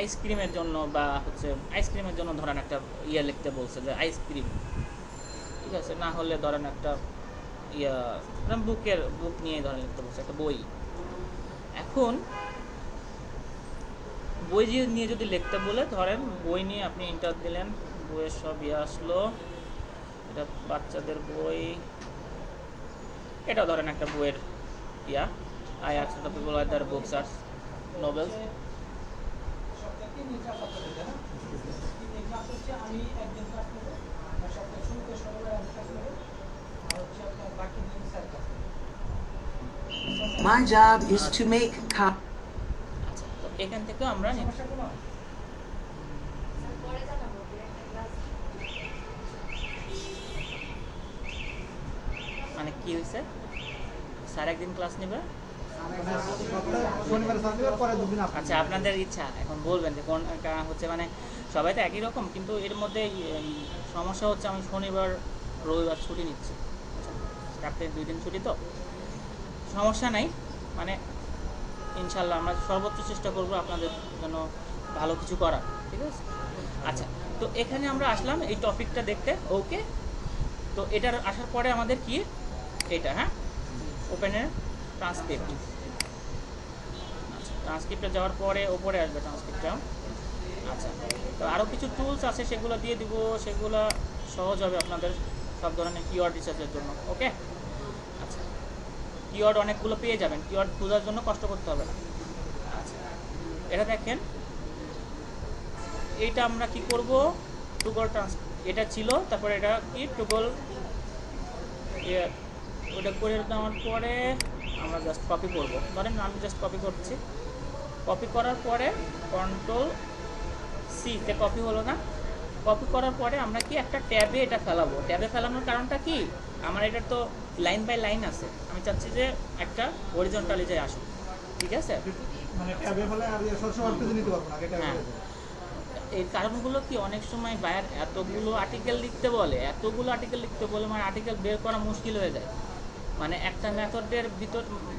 আইসক্রিমের জন্য বা হচ্ছে আইসক্রিমের জন্য ধরেন একটা লিখতে বলছে যে আইসক্রিম, ঠিক আছে? না হলে ধরেন একটা বুক নিয়ে ধরেন লিখতে বলছে একটা বই। এখন বই নিয়ে যদি লিখতে বলে, ধরেন বই নিয়ে আপনি ইন্টার দিলেন, বইয়ের সব আসলো, এটা বাচ্চাদের বই, এটা ধরেন একটা বইয়ের I asked the people at their books are novels. My job is to make আচ্ছা, তো এখান থেকেও আমরা মানে কি হয়েছে, স্যার একদিন ক্লাস নেবে? শনিবার শনিবার পরে দুদিন আপনি। আচ্ছা, আপনাদের ইচ্ছা, এখন বলবেন যে কোন হচ্ছে, মানে সবাই তো একই রকম, কিন্তু এর মধ্যে সমস্যা হচ্ছে আমি শনিবার রবিবার ছুটি নিচ্ছি, স্টাফদের 2 দিন ছুটি, তো সমস্যা নাই, মানে ইনশাল্লাহ আমরা সর্বোচ্চ চেষ্টা করব আপনাদের জন্য ভালো কিছু করার, ঠিক আছে? আচ্ছা, তো এখানে আমরা আসলাম এই টপিকটা দেখতে, ওকে? তো এটার আসার পরে আমাদের কি এটা, হ্যাঁ, ওপেনের ট্রান্সক্রিপ্ট। আচ্ছা, ট্রান্সক্রিপ্টে যাওয়ার পরে ওপরে আসবে ট্রান্সক্রিপ্টটা। আচ্ছা, তো আরও কিছু টুলস আছে, সেগুলো দিয়ে দিব, সেগুলো সহজ হবে আপনাদের সব ধরনের কিওয়ার্ড রিসার্চের জন্য, ওকে? আচ্ছা, কিওয়ার্ড অনেকগুলো পেয়ে যাবেন, কিওয়ার্ড খোঁজার জন্য কষ্ট করতে হবে না। আচ্ছা, এটা দেখেন, এইটা আমরা কি করব, টুগল এটা ছিল, তারপরে এটা কি টুগল ওটা করে দেওয়ার পরে আমরা জাস্ট কপি করব। ধরেন আমি জাস্ট কপি করছি, কপি করার পরে কন্ট্রোল সিতে কপি হলো না, কপি করার পরে আমরা কি একটা ট্যাবে এটা ফেলাবো। ট্যাবে ফেলানোর কারণটা কি, আমার এটা তো লাইন বাই লাইন আছে, আমি চাচ্ছি যে একটা হরিজন্টালি যায় আসুক, ঠিক আছে? মানে ট্যাবে ফেলে আর সবসময় পেজে নিতে পারবো না, এটা হ্যাঁ, এই কারণগুলো কি, অনেক সময় বায়ার এতগুলো আর্টিকেল লিখতে বলে, মানে আর্টিকেল বের করা মুশকিল হয়ে যায়। মানে একটা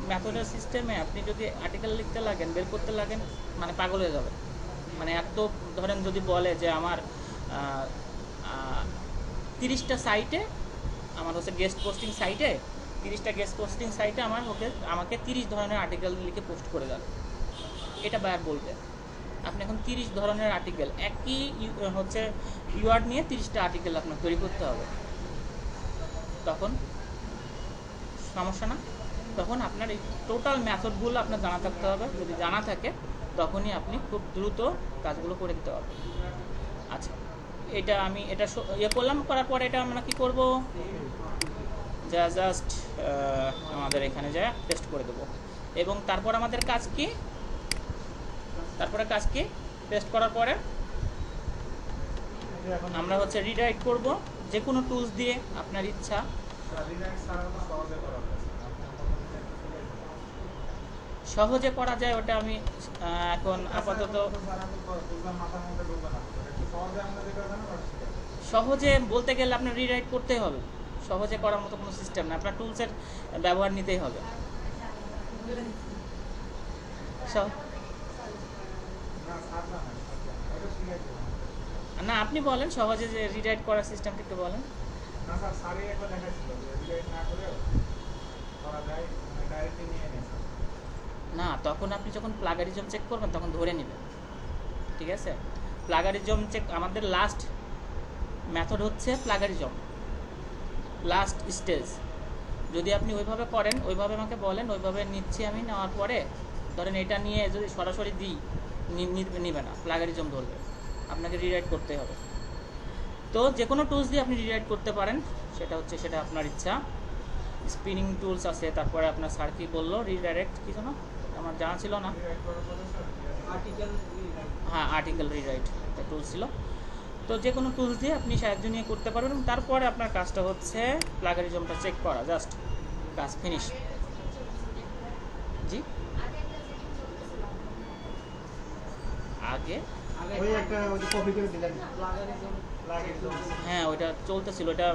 মেথডের সিস্টেমে আপনি যদি আর্টিকেল লিখতে লাগেন, বের করতে লাগেন, মানে পাগল হয়ে যাবে। মানে এত, ধরেন যদি বলে যে আমার 30টা সাইটে, আমার হচ্ছে গেস্ট পোস্টিং সাইটে 30টা গেস্ট পোস্টিং সাইটে আমাকে 30 ধরনের আর্টিকেল লিখে পোস্ট করে দেবে, এটা বায়ার বলবে। আপনি এখন 30 ধরনের আর্টিকেল, একই হচ্ছে কিওয়ার্ড নিয়ে 30টা আর্টিকেল আপনার তৈরি করতে হবে, তখন সমস্যা না? তখন আপনার এই টোটাল মেথডগুলো আপনার জানা থাকতে হবে, যদি জানা থাকে তখনই আপনি খুব দ্রুত কাজগুলো করে দিতে পারবেন। আচ্ছা, এটা আমি এটা করলাম, করার পরে এটা আমরা কী করব, জাস্ট আমাদের এখানে যা টেস্ট করে দেবো, এবং তারপর আমাদের কাজ কি, টেস্ট করার পরে আমরা হচ্ছে রিডাইরেক্ট করব যে কোনো টুলস দিয়ে, আপনার ইচ্ছা। সহজে করা যায়, ওটা আমি এখন আপাতত সহজে বলতে গেলে আপনার রিরাইট করতেই হবে, সহজে করার মতো কোনো সিস্টেম না, আপনার টুলসের ব্যবহার নিতেই হবে। না, আপনি বলেন সহজে যে রিরাইট করার সিস্টেমটা একটু বলেন। না, তখন আপনি যখন প্লাগারিজম চেক করবেন তখন ধরে নেবেন, ঠিক আছে? প্লাগারিজম চেক আমাদের লাস্ট মেথড হচ্ছে প্লাগারিজম, লাস্ট স্টেজ। যদি আপনি ওইভাবে করেন, ওইভাবে আমাকে বলেন, ওইভাবে নিচ্ছি আমি, নেওয়ার পরে ধরেন এটা নিয়ে যদি সরাসরি দিই নিবে না, প্লাগারিজম ধরবে। আপনাকে রিরাইট করতে হবে। তো যে কোনো টুলস দিয়ে আপনি রিরাইট করতে পারেন, সেটা আপনার ইচ্ছা। স্পিনিং টুলস আছে, তারপরে আপনার স্যার কি বললো রিডাইরেক্ট কি জানো, আমার জানা ছিল না। হ্যাঁ, আর্টিকেল রিরাইট একটা টুলস ছিল। তো যে কোনো টুলস দিয়ে আপনি সাহায্য নিয়ে করতে পারবেন। এবং তারপরে আপনার কাজটা হচ্ছে প্লাগারিজমটা চেক করা, জাস্ট কাজ ফিনিশ। জি, আগে ওই একটা ওই কপি করে দিলেন হ্যাঁ ওইটা চলতেছিল, ওইটা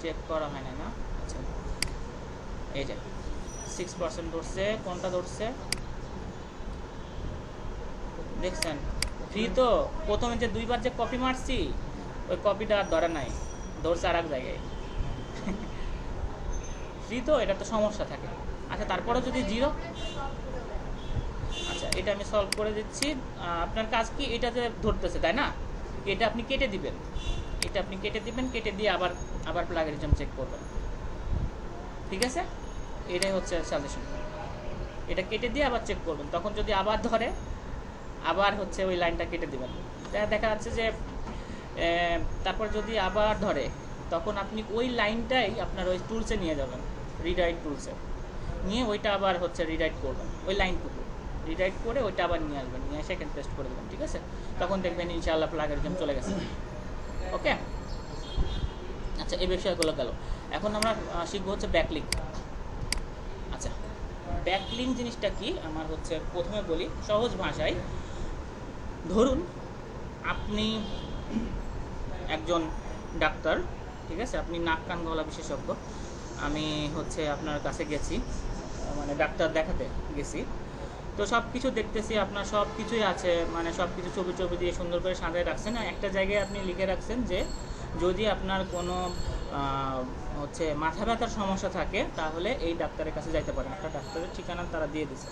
চেক করা হয় না। আচ্ছা, এই যে 6% ধরছে, কোনটা ধরছে দেখছেন? ফ্রি তো প্রথমে যে 2বার যে কপি মারছি ওই কপিটা আর ধরে নাই, ধরছে আর এক জায়গায়। ফ্রি তো, এটা তো সমস্যা থাকে। আচ্ছা, তারপরে যদি জিরো, আচ্ছা এটা আমি সলভ করে দিচ্ছি। আপনার কাজ কি, এটাতে ধরতেছে তাই না, এটা আপনি কেটে দিবেন, কেটে দিয়ে আবার প্লাগারিজম চেক করবেন। ঠিক আছে, এটাই হচ্ছে সাজেশন। এটা কেটে দিয়ে আবার চেক করবেন, তখন যদি আবার ধরে আবার হচ্ছে ওই লাইনটা কেটে দিবেন। দেখা যাচ্ছে যে তারপর যদি আবার ধরে তখন আপনি ওই লাইনটাই আপনার ওই টুলসে নিয়ে যাবেন, রিডাইট টুলসে নিয়ে ওইটা আবার হচ্ছে রিডাইট করবেন, ওই লাইনটুকু রিডাইট করে ওইটা আবার নিয়ে আসবেন, নিয়ে এসে এখানে পেস্ট করে দেবেন। ঠিক আছে, তখন দেখবেন ইনশাআল্লাহ প্লাগারিজম চলে গেছে। ওকে, আচ্ছা এই বিষয়গুলো গেল। এখন আমরা শিখবো হচ্ছে ব্যাকলিঙ্ক। আচ্ছা, ব্যাকলিঙ্ক জিনিসটা কি আমার হচ্ছে প্রথমে বলি সহজ ভাষায়। ধরুন আপনি একজন ডাক্তার, ঠিক আছে, আপনি নাক কান গলা বিশেষজ্ঞ। আমি হচ্ছে আপনার কাছে গেছি, মানে ডাক্তার দেখাতে গেছি। তো সব কিছু দেখতেছি, আপনার সব কিছুই আছে, মানে সব কিছু ছবি দিয়ে সুন্দর করে সাজায় রাখছেন। একটা জায়গায় আপনি লিখে রাখছেন যে যদি আপনার কোনো হচ্ছে মাথা ব্যথার সমস্যা থাকে তাহলে এই ডাক্তারের কাছে যাইতে পারেন, একটা ডাক্তারের ঠিকানা তারা দিয়ে দিছে।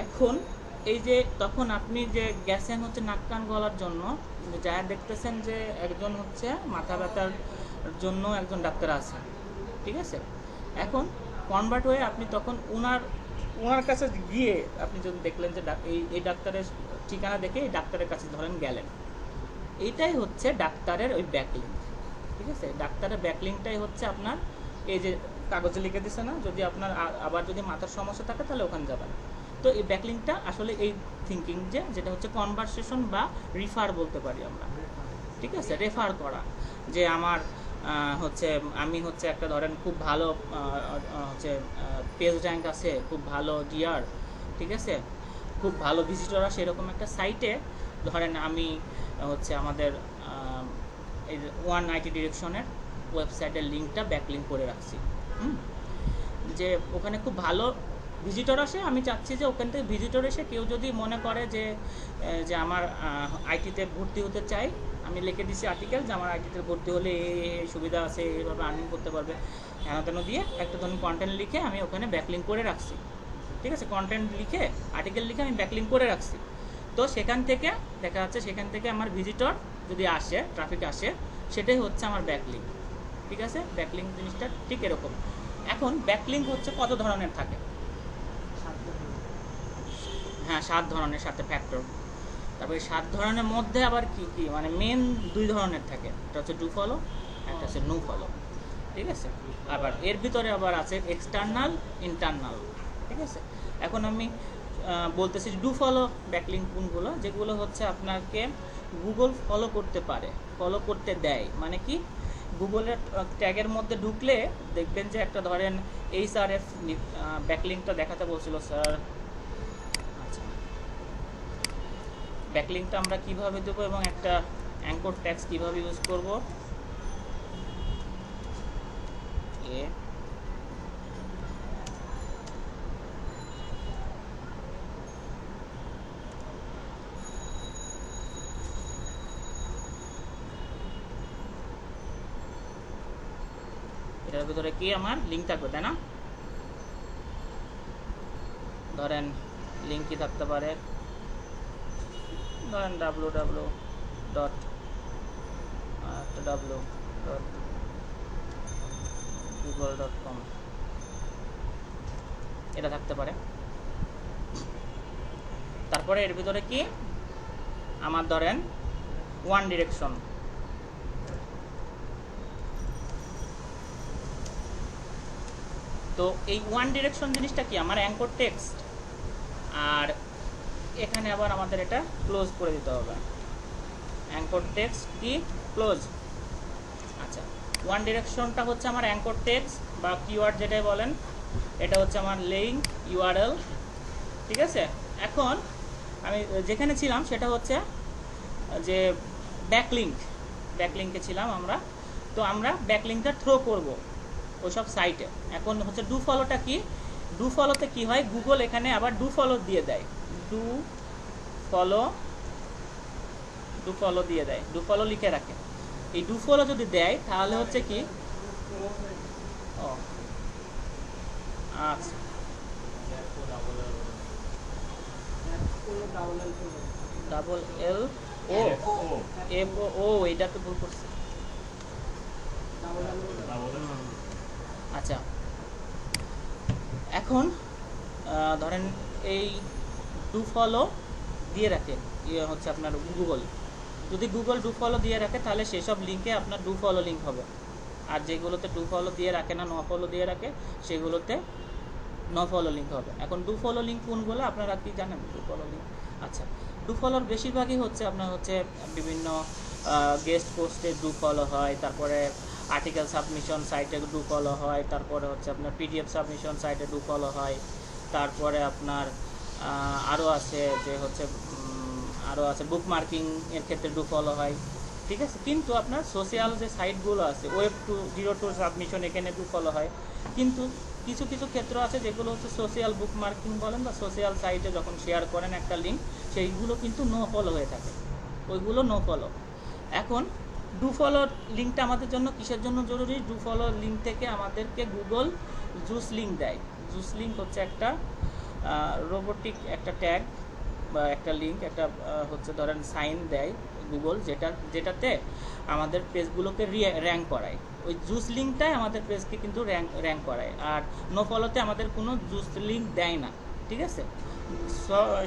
এখন এই যে তখন আপনি যে গেছেন হচ্ছে নাক কান গলার জন্য, যা দেখতেছেন যে একজন হচ্ছে মাথা ব্যথার জন্য একজন ডাক্তার আছে, ঠিক আছে। এখন কনভার্ট হয়ে আপনি তখন ওনার কাছে গিয়ে আপনি যদি দেখলেন যে এই ডাক্তারের ঠিকানা দেখে এই ডাক্তারের কাছে ধরেন গেলেন, এইটাই হচ্ছে ডাক্তারের ওই ব্যাকলিঙ্ক। ঠিক আছে, ডাক্তারের ব্যাকলিঙ্কটাই হচ্ছে আপনার এই যে কাগজে লিখে দিছে না, যদি আপনার আবার যদি মাথার সমস্যা থাকে তাহলে ওখানে যাবেন। তো এই ব্যাকলিঙ্কটা আসলে এই থিঙ্কিং যেটা হচ্ছে কনভারসেশন বা রিফার বলতে পারি আমরা। ঠিক আছে, রেফার করা, যে আমার আমি হচ্ছে একটা ধরেন খুব ভালো হচ্ছে পেজ র্যাঙ্ক আছে, খুব ভালো ডিআর, ঠিক আছে, খুব ভালো ভিজিটর আসে, এরকম একটা সাইটে ধরেন আমি হচ্ছে আমাদের এই ওয়ান আইটি ডিরেকশনের ওয়েবসাইটের লিঙ্কটা ব্যাকলিঙ্ক করে রাখছি। যে ওখানে খুব ভালো ভিজিটর আসে, আমি চাচ্ছি যে ওখান থেকে ভিজিটর এসে কেউ যদি মনে করে যে আমার আইটিতে ভর্তি হতে চাই, আমি লিখে দিছি আর্টিকেল যে আমার আইটিতে ভর্তি হলে এই সুবিধা আছে, এইভাবে আর্নিং করতে পারবে, হেন দিয়ে একটা ধরুন কন্টেন্ট লিখে আমি ওখানে ব্যাকলিঙ্ক করে রাখছি। ঠিক আছে, কন্টেন্ট লিখে আর্টিকেল লিখে আমি ব্যাকলিঙ্ক করে রাখছি। তো সেখান থেকে দেখা যাচ্ছে সেখান থেকে আমার ভিজিটর যদি আসে, ট্রাফিক আসে, সেটাই হচ্ছে আমার ব্যাকলিঙ্ক। ঠিক আছে, ব্যাকলিঙ্ক জিনিসটা ঠিক এরকম। এখন ব্যাকলিঙ্ক হচ্ছে কত ধরনের থাকে? হ্যাঁ, 7 ধরনের, 7 ফ্যাক্টর। তারপরে 7 ধরনের মধ্যে আবার কি কি মানে মেন 2 ধরনের থাকে, একটা হচ্ছে ডু ফলো, একটা হচ্ছে নো ফলো। ঠিক আছে, আবার এর ভিতরে আবার আছে এক্সটার্নাল, ইন্টারনাল। ঠিক আছে, এখন আমি বলতেছি ডু ফলো ব্যাকলিঙ্ক কোনগুলো, যেগুলো হচ্ছে আপনাকে গুগল ফলো করতে পারে, ফলো করতে দেয়। মানে কি, গুগলের ট্যাগের মধ্যে ঢুকলে দেখবেন যে একটা ধরেন এইচআরএফ ব্যাকলিঙ্কটা দেখাতে বলছিল স্যার। আচ্ছা, ব্যাকলিঙ্কটা আমরা কিভাবে দেবো এবং একটা অ্যাঙ্কর ট্যাগস কিভাবে ইউজ করব, এটার ভিতরে কি আমার লিঙ্ক থাকবে, তাই না? ধরেন লিঙ্ক কি থাকতে পারে, ধরেন www.google.com এটা থাকতে পারে। তারপরে এর ভিতরে কি আমার ধরেন ওয়ান ডিরেকশন, তো এই ওয়ান ডিরেকশন জিনিসটা কি আমার অ্যাঙ্কর টেক্সট, আর এখানে আবার আমাদের এটা ক্লোজ করে দিতে হবে, অ্যাঙ্কর টেক্সট কি ক্লোজ। আচ্ছা, ওয়ান ডিরেকশনটা হচ্ছে আমার অ্যাঙ্কর টেক্সট বা কিওয়ার্ড যেটাই বলেন, এটা হচ্ছে আমার লিঙ্ক ইউআরএল, ঠিক আছে। এখন আমি যেখানে ছিলাম সেটা হচ্ছে যে ব্যাকলিঙ্কে ছিলাম আমরা, তো আমরা ব্যাকলিঙ্কটা থ্রো করব ওইসব সাইটে। এখন হচ্ছে ডু ফলোটা কি, ডু ফলোতে কি হয়, গুগল এখানে আবার ডু ফলো দিয়ে দেয়, ডু ফলো দিয়ে দেয়, ডু ফলো লিখে রাখে। এই ডু ফলো যদি দেয় তাহলে হচ্ছে কি, ও আচ্ছা, ডাবল এল ও এফ ও এটা তো ভুল করছে। আচ্ছা, এখন ধরেন এই ডু ফলো দিয়ে রাখে হচ্ছে আপনার গুগল, যদি গুগল ডু ফলো দিয়ে রাখে তাহলে সেসব লিঙ্কে আপনার ডু ফলো লিঙ্ক হবে, আর যেগুলোতে ডু ফলো দিয়ে রাখে না, নো ফলো দিয়ে রাখে, সেগুলোতে নো ফলো লিঙ্ক হবে। এখন ডু ফলো লিঙ্ক কোনগুলো আপনারা কি জানেন? ডু ফলো লিঙ্ক, আচ্ছা, ডু ফলোর বেশিরভাগই হচ্ছে আপনার হচ্ছে বিভিন্ন গেস্ট পোস্টে ডু ফলো হয়, তারপরে আর্টিকেল সাবমিশন সাইটে ডু ফলো হয়, তারপরে হচ্ছে আপনার পিডিএফ সাবমিশন সাইটে ডু ফলো হয়, তারপরে আপনার আরও আছে যে হচ্ছে আরও আছে বুক মার্কিং এর ক্ষেত্রে ডু ফলো হয়, ঠিক আছে। কিন্তু আপনার সোশ্যাল যে সাইটগুলো আছে, ওয়েব 2.0 সাবমিশন, এখানে ডু ফলো হয়। কিন্তু কিছু কিছু ক্ষেত্র আছে যেগুলো হচ্ছে সোশ্যাল বুক মার্কিং বলেন বা সোশ্যাল সাইটে যখন শেয়ার করেন একটা লিঙ্ক, সেইগুলো কিন্তু নো ফলো হয়ে থাকে, ওইগুলো নো ফলো। এখন ডু ফলো লিঙ্কটা আমাদের জন্য কিসের জন্য জরুরি? ডু ফলো লিঙ্ক থেকে আমাদেরকে গুগল জুস লিঙ্ক দেয়। জুস লিঙ্ক হচ্ছে একটা রোবোটিক একটা ট্যাগ বা একটা লিঙ্ক, একটা হচ্ছে ধরেন সাইন দেয় গুগল, যেটাতে আমাদের পেজগুলোকে র্যাঙ্ক করায়। ওই জুস লিঙ্কটাই আমাদের পেজকে কিন্তু র্যাঙ্ক করায়, আর নো ফলোতে আমাদের কোনো জুস লিঙ্ক দেয় না, ঠিক আছে।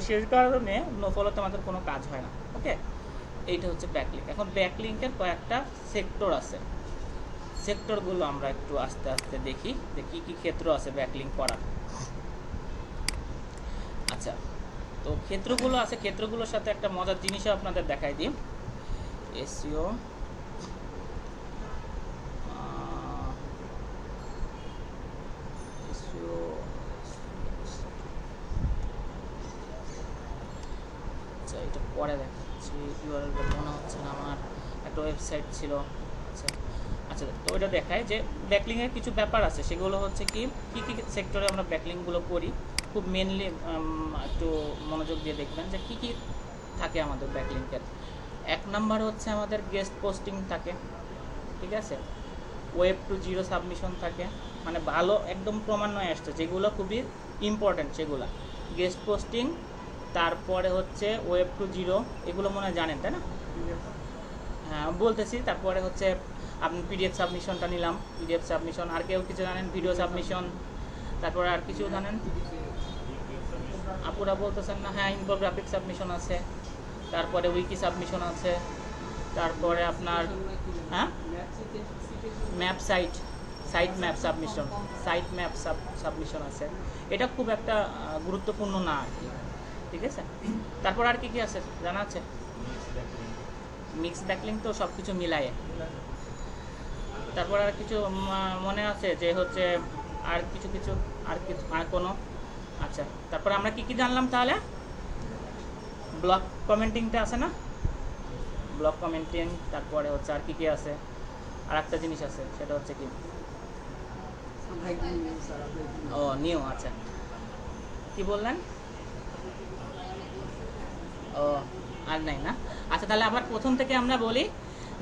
সেই কারণে নো ফলোতে আমাদের কোনো কাজ হয় না, ওকে। এইটা হচ্ছে ব্যাকলিঙ্ক। এখন ব্যাকলিঙ্কের কয়েকটা সেক্টর আছে, সেক্টরগুলো আমরা একটু আস্তে আস্তে দেখি যে কী কী ক্ষেত্র আছে ব্যাকলিঙ্ক করার। আচ্ছা, তো ক্ষেত্রগুলো আছে, ক্ষেত্রগুলোর সাথে একটা মজার জিনিসও আপনাদের দেখাই দিই। এসইও আচ্ছা, এটা পরে দেখাচ্ছি, ইউআরএলটা মনে হচ্ছে না আমার, একটা ওয়েবসাইট ছিল। আচ্ছা আচ্ছা, তো ওইটা দেখায় যে ব্যাকলিংয়ের কিছু ব্যাপার আছে, সেগুলো হচ্ছে কি কী সেক্টরে আমরা ব্যাকলিংগুলো করি, খুব মেনলি একটু মনোযোগ দিয়ে দেখবেন যে কী কী থাকে আমাদের ব্যাকলিংকের। এক নাম্বার হচ্ছে আমাদের গেস্ট পোস্টিং থাকে, ঠিক আছে। ওয়েব 2.0 সাবমিশন থাকে, মানে ভালো একদম ক্রমান্বয়ে আসছে যেগুলো খুবই ইম্পর্ট্যান্ট সেগুলো, গেস্ট পোস্টিং, তারপরে হচ্ছে ওয়েব 2.0, এগুলো মনে হয় জানেন, তাই না? হ্যাঁ বলতেছি। তারপরে হচ্ছে আপনি পিডিএফ সাবমিশনটা নিলাম, পিডিএফ সাবমিশন। আর কেউ কিছু জানেন? ভিডিও সাবমিশন, তারপরে আর কিছু জানেন? আপুরা বলতেছেন না? হ্যাঁ, ইনফোগ্রাফিক সাবমিশন আছে, তারপরে উইকি সাবমিশন আছে, তারপরে আপনার হ্যাঁ map site map submission, site map submission আছে। এটা খুব একটা গুরুত্বপূর্ণ না আর কি, ঠিক আছে। তারপর আর কি কি আছে জানা আছে? মিক্স ব্যাকলিং তো সব কিছু মিলায়ে। তারপর আর কিছু মনে আছে যে হচ্ছে আর কিছু আর কোনো? আচ্ছা, তারপর আমরা কি কি জানলাম তাহলে? ব্লক কমেন্টিংটা আছে না, ব্লক কমেন্টিং। তারপরে হচ্ছে আর কি কি আছে? আর একটা জিনিস আছে, সেটা হচ্ছে কি, ও নিউ। আচ্ছা, কি বললেন? ও আর নাই না? আচ্ছা, তাহলে আবার প্রথম থেকে আমরা বলি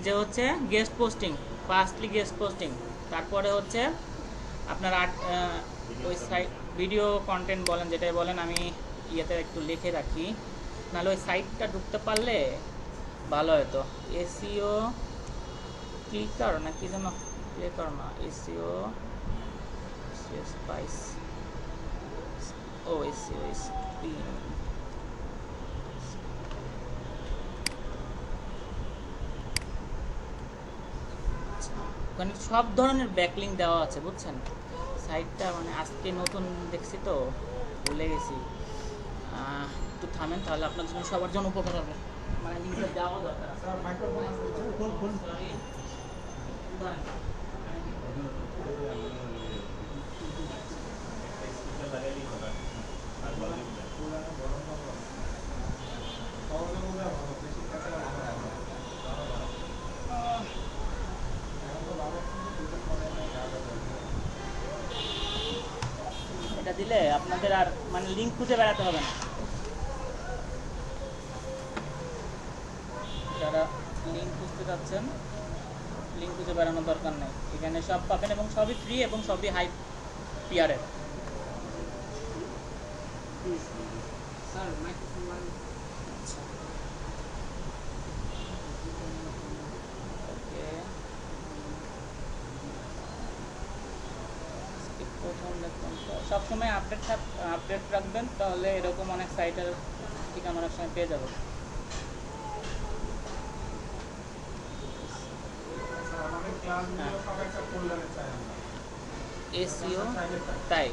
যে হচ্ছে guest posting, firstly guest posting, তারপরে হচ্ছে আপনার ওই সাইট ভিডিও কন্টেন্ট বলেন, যেটাই বলেন, আমি ইয়েতে একটু লিখে রাখি, নাহলে ওই সাইটটা ঢুকতে পারলে ভালো হতো। এসইও ক্লিকার না কি যেন, ক্লিকার না, এসইও স্পাইস, ও এসইও ওখানে সব ধরনের ব্যাকলিং দেওয়া আছে, বুঝছেন? সাইটটা মানে আজকে নতুন দেখছি তো ভুলে গেছি। একটু থামেন, তাহলে আপনার জন্য সবার জন্য উপকার হবে। মানে লিঙ্কটা দেওয়া দরকার আছে। স্যার মাইক্রোফোন আছে কোন কোন Sorry. ধরেন। স্পিকার লাগাইলেই হবে আর ভলিউম দেন। এটা দিলে আপনাদের আর মানে লিঙ্ক খুঁজে বেড়াতে হবে না। যারা লিঙ্ক খুঁজতে যাচ্ছেন, লিঙ্ক খুঁজে বেড়ানোর দরকার নেই, এখানে সব পাবেন এবং সবই ফ্রি এবং সবই হাই পিয়ারের। ওকে, প্রথম দেখুন সবসময় আপডেট রাখবেন, তাহলে এরকম অনেক সাইটের ঠিকানা অনেক সময় পেয়ে যাবে। আমাদের ক্লাসগুলো সব একটা ফোল্ডারে চাই আমরা। এসইও তাই,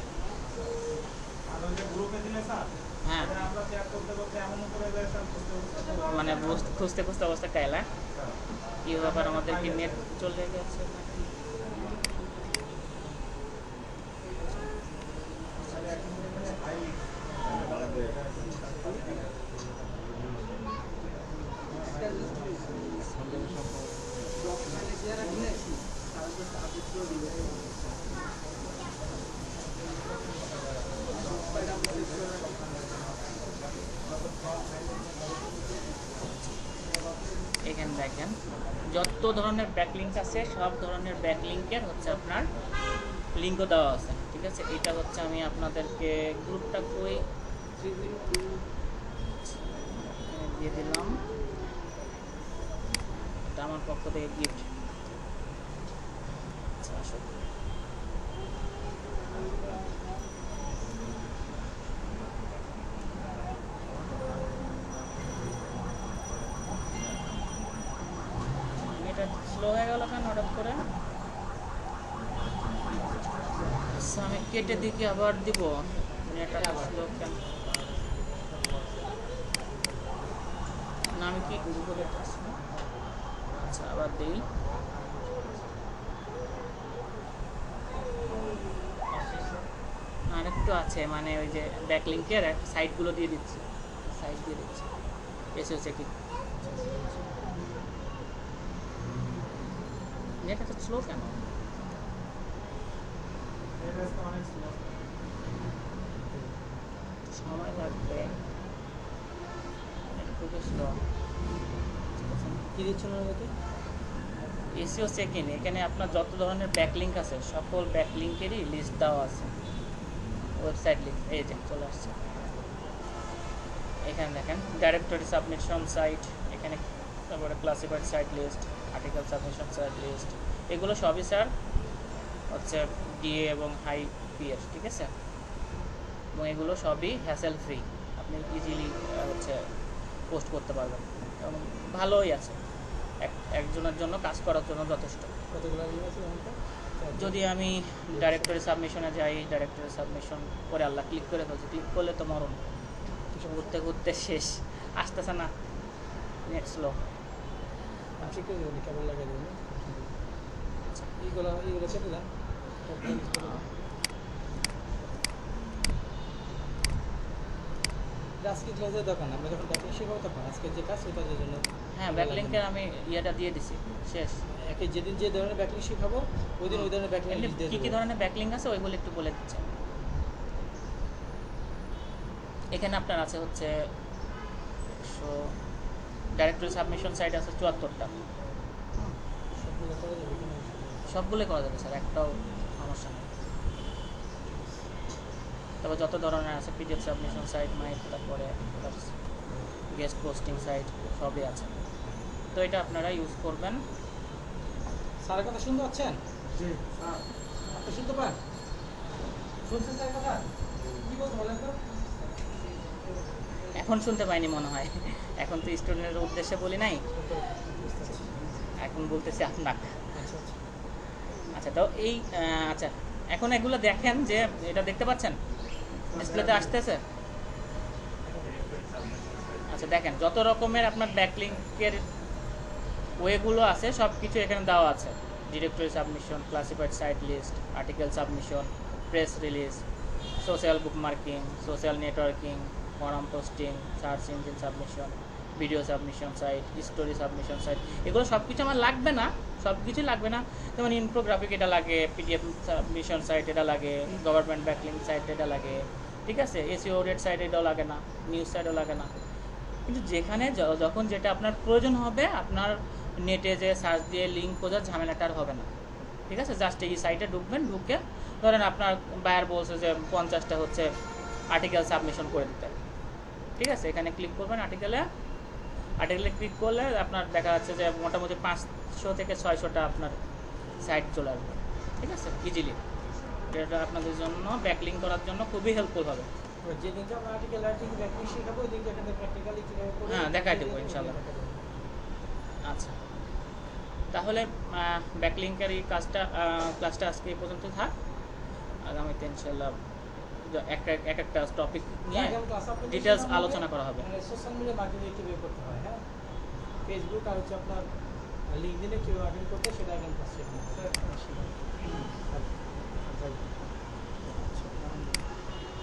আর ওই যে গ্রুপে দিলে স্যার, হ্যাঁ, এটা আমরা শেয়ার করতে করতে এমন করে যায় স্যার বুঝতে বুঝতে মানে খুঁজতে খুঁজতে অবস্থা কাইলা। স্যার, কি ব্যাপার, আমাদের কি নেট চলে গেছে নাকি? এখানে দেখেন যত ধরনের ব্যাকলিঙ্ক আছে, সব ধরনের ব্যাকলিঙ্কের হচ্ছে আপনার লিঙ্কও দেওয়া আছে, ঠিক আছে? এটা হচ্ছে আমি আপনাদেরকে গ্রুপটা কই দিয়ে দিলাম, এটা আমার পক্ষ থেকে গিফট। আচ্ছা আসো, এটা স্লো হয়ে গেল কেন হঠাৎ করে? আচ্ছা আমি কেটে দিকে আবার দিব, এটা স্লো কেন? না আমি কি গুগলে, আচ্ছা আবার দিই। আরেকটু আছে, মানে ওই যে ব্যাকলিঙ্কের সাইটগুলো দিয়ে দিচ্ছি, সাইট দিয়ে দিচ্ছি। এসে হচ্ছে কি নেট এত স্লো কেন? এটা তো অনেক স্লো। সময় লাগবে, খুবই স্লো। কি দিচ্ছেন আমাকে? এসিও চেক-ইন, এখানে আপনার যত ধরনের ব্যাকলিঙ্ক আছে সকল ব্যাকলিঙ্কেরই লিস্ট দেওয়া আছে, ওয়েবসাইট লিঙ্ক। এই যে চলে আসছে, এখানে দেখেন ডাইরেক্টরি সাবমিশন সাইট, এখানে তারপরে classified site list, article submission site list, এগুলো সবই স্যার হচ্ছে ডিএ এবং হাই পিএস, ঠিক আছে? এবং এগুলো সবই হ্যাসেল ফ্রি, আপনি ইজিলি হচ্ছে পোস্ট করতে পারবেন এবং ভালোই আছে, একজনের জন্য কাজ করার জন্য যথেষ্ট। কতগুলো লিঙ্ক আছে আমাকে? যদি আমি ডাইরেক্টরি সাবমিশনে যাই, ডাইরেক্টরি সাবমিশন করে আল্লাহ ক্লিক করে ফেলছি, ক্লিক করলে তো মরণ, ঘুরতে ঘুরতে শেষ, আসতেছে না, নেট স্লো। আমি ঠিক করে দেবো, কেবল লাগাই দেবো। এইগুলো কেটে দেন। আজকে ক্লাসের দোকান আমরা যখন ব্যাকলিং শেখাবো তখন আজকে যে কাজ সেই কাজের জন্য হ্যাঁ, ব্যাকলিঙ্কের আমি ইয়েটা দিয়ে দিছি, শেষ। একে যেদিন যে ধরনের ব্যাকলিং শেখাবো ওই দিন ওই ধরনের ব্যাকলিং এমনি লিস্ট দিয়ে কী কী দেবো। ধরনের ব্যাকলিঙ্ক আছে ওইগুলো একটু বলে দিচ্ছে। এখানে আপনার আছে হচ্ছে ডাইরেক্টরি সাবমিশন সাইট আছে 74টা, সবগুলো করে দেবো এখানে। সবগুলোই করা যাবে স্যার, একটাও সমস্যা নেই। তারপর যত ধরনের আছে পিডিএফ সাবমিশন সাইট, মাইট, তারপরে গেস্ট পোস্টিং সাইট সবই আছে, তো এটা আপনারা ইউজ করবেন। স্যারের কথা শুনতে পাচ্ছেন? জি স্যার, আপনি শুনতে পান? শুনছেন স্যারের কথা? কি বলতে বলেন তো? এখন শুনতে পাইনি মনে হয়, এখন তো স্টুডেন্টের উদ্দেশ্যে বলি নাই, এখন বলতেছি আপনাকে। আচ্ছা আচ্ছা। আচ্ছা তো এই আচ্ছা এখন এগুলো দেখেন যে এটা দেখতে পাচ্ছেন ডিসপ্লেতে আসতেছে। আচ্ছা দেখেন যত রকমের আপনার ব্যাকলিংকের ওয়েগুলো আছে সব কিছু এখানে দেওয়া আছে। Directory submission, classified site list, article submission, press release, social bookmarking, social networking, forum posting, search engine submission, video submission site, story submission site. এগুলো সব কিছু আমার লাগবে না, সব কিছুই লাগবে না। যেমন ইনফোগ্রাফিক এটা লাগে, পিডিএফ সাবমিশন সাইট এটা লাগে, গভর্নমেন্ট ব্যাকলিং সাইট এটা লাগে, ঠিক আছে, এসইও রেট সাইট এটাও লাগে না, নিউজ সাইটও লাগে না। কিন্তু যেখানে যখন যেটা আপনার প্রয়োজন হবে আপনার নেটে যে সার্চ দিয়ে লিঙ্ক খোঁজার ঝামেলাটা আর হবে না, ঠিক আছে। জাস্ট এই সাইটে ঢুকবেন, ঢুকে ধরেন আপনার বায়ার বলছে যে 50টা হচ্ছে আর্টিকেল সাবমিশন করে দিতে, ঠিক আছে। এখানে ক্লিক করবেন আর্টিকেলে ক্লিক করলে আপনার দেখা যাচ্ছে যে মোটামুটি 500 থেকে 600টা আপনার সাইট চলে আসবে, ঠিক আছে, ইজিলি। এটা আপনাদের জন্য ব্যাকলিং করার জন্য খুবই হেল্পফুল হবে। যেদিনকে আমরা আর্টিকেল রাইটিং ব্যাকলিং শেখাবো ওই দিনকে এখানে প্র্যাকটিক্যালি কিভাবে করব হ্যাঁ, দেখাই দেবো ইনশাআল্লাহ। আচ্ছা তাহলে ব্যাকলিংকের এই ক্লাসটা আজকে এই পর্যন্ত থাক। আগামীতে ইনশাআল্লাহ এক একটা টপিক নিয়ে ডিটেলস আলোচনা করা হবে। সোশ্যাল মিডিয়া মার্কেটিং কিভাবে করতে হয়, হ্যাঁ, ফেসবুক আর হচ্ছে আপনার লিঙ্কডইনে কিভাবে মার্কেটিং করতে হয় সেটা আগামী ক্লাসে শেখাবো।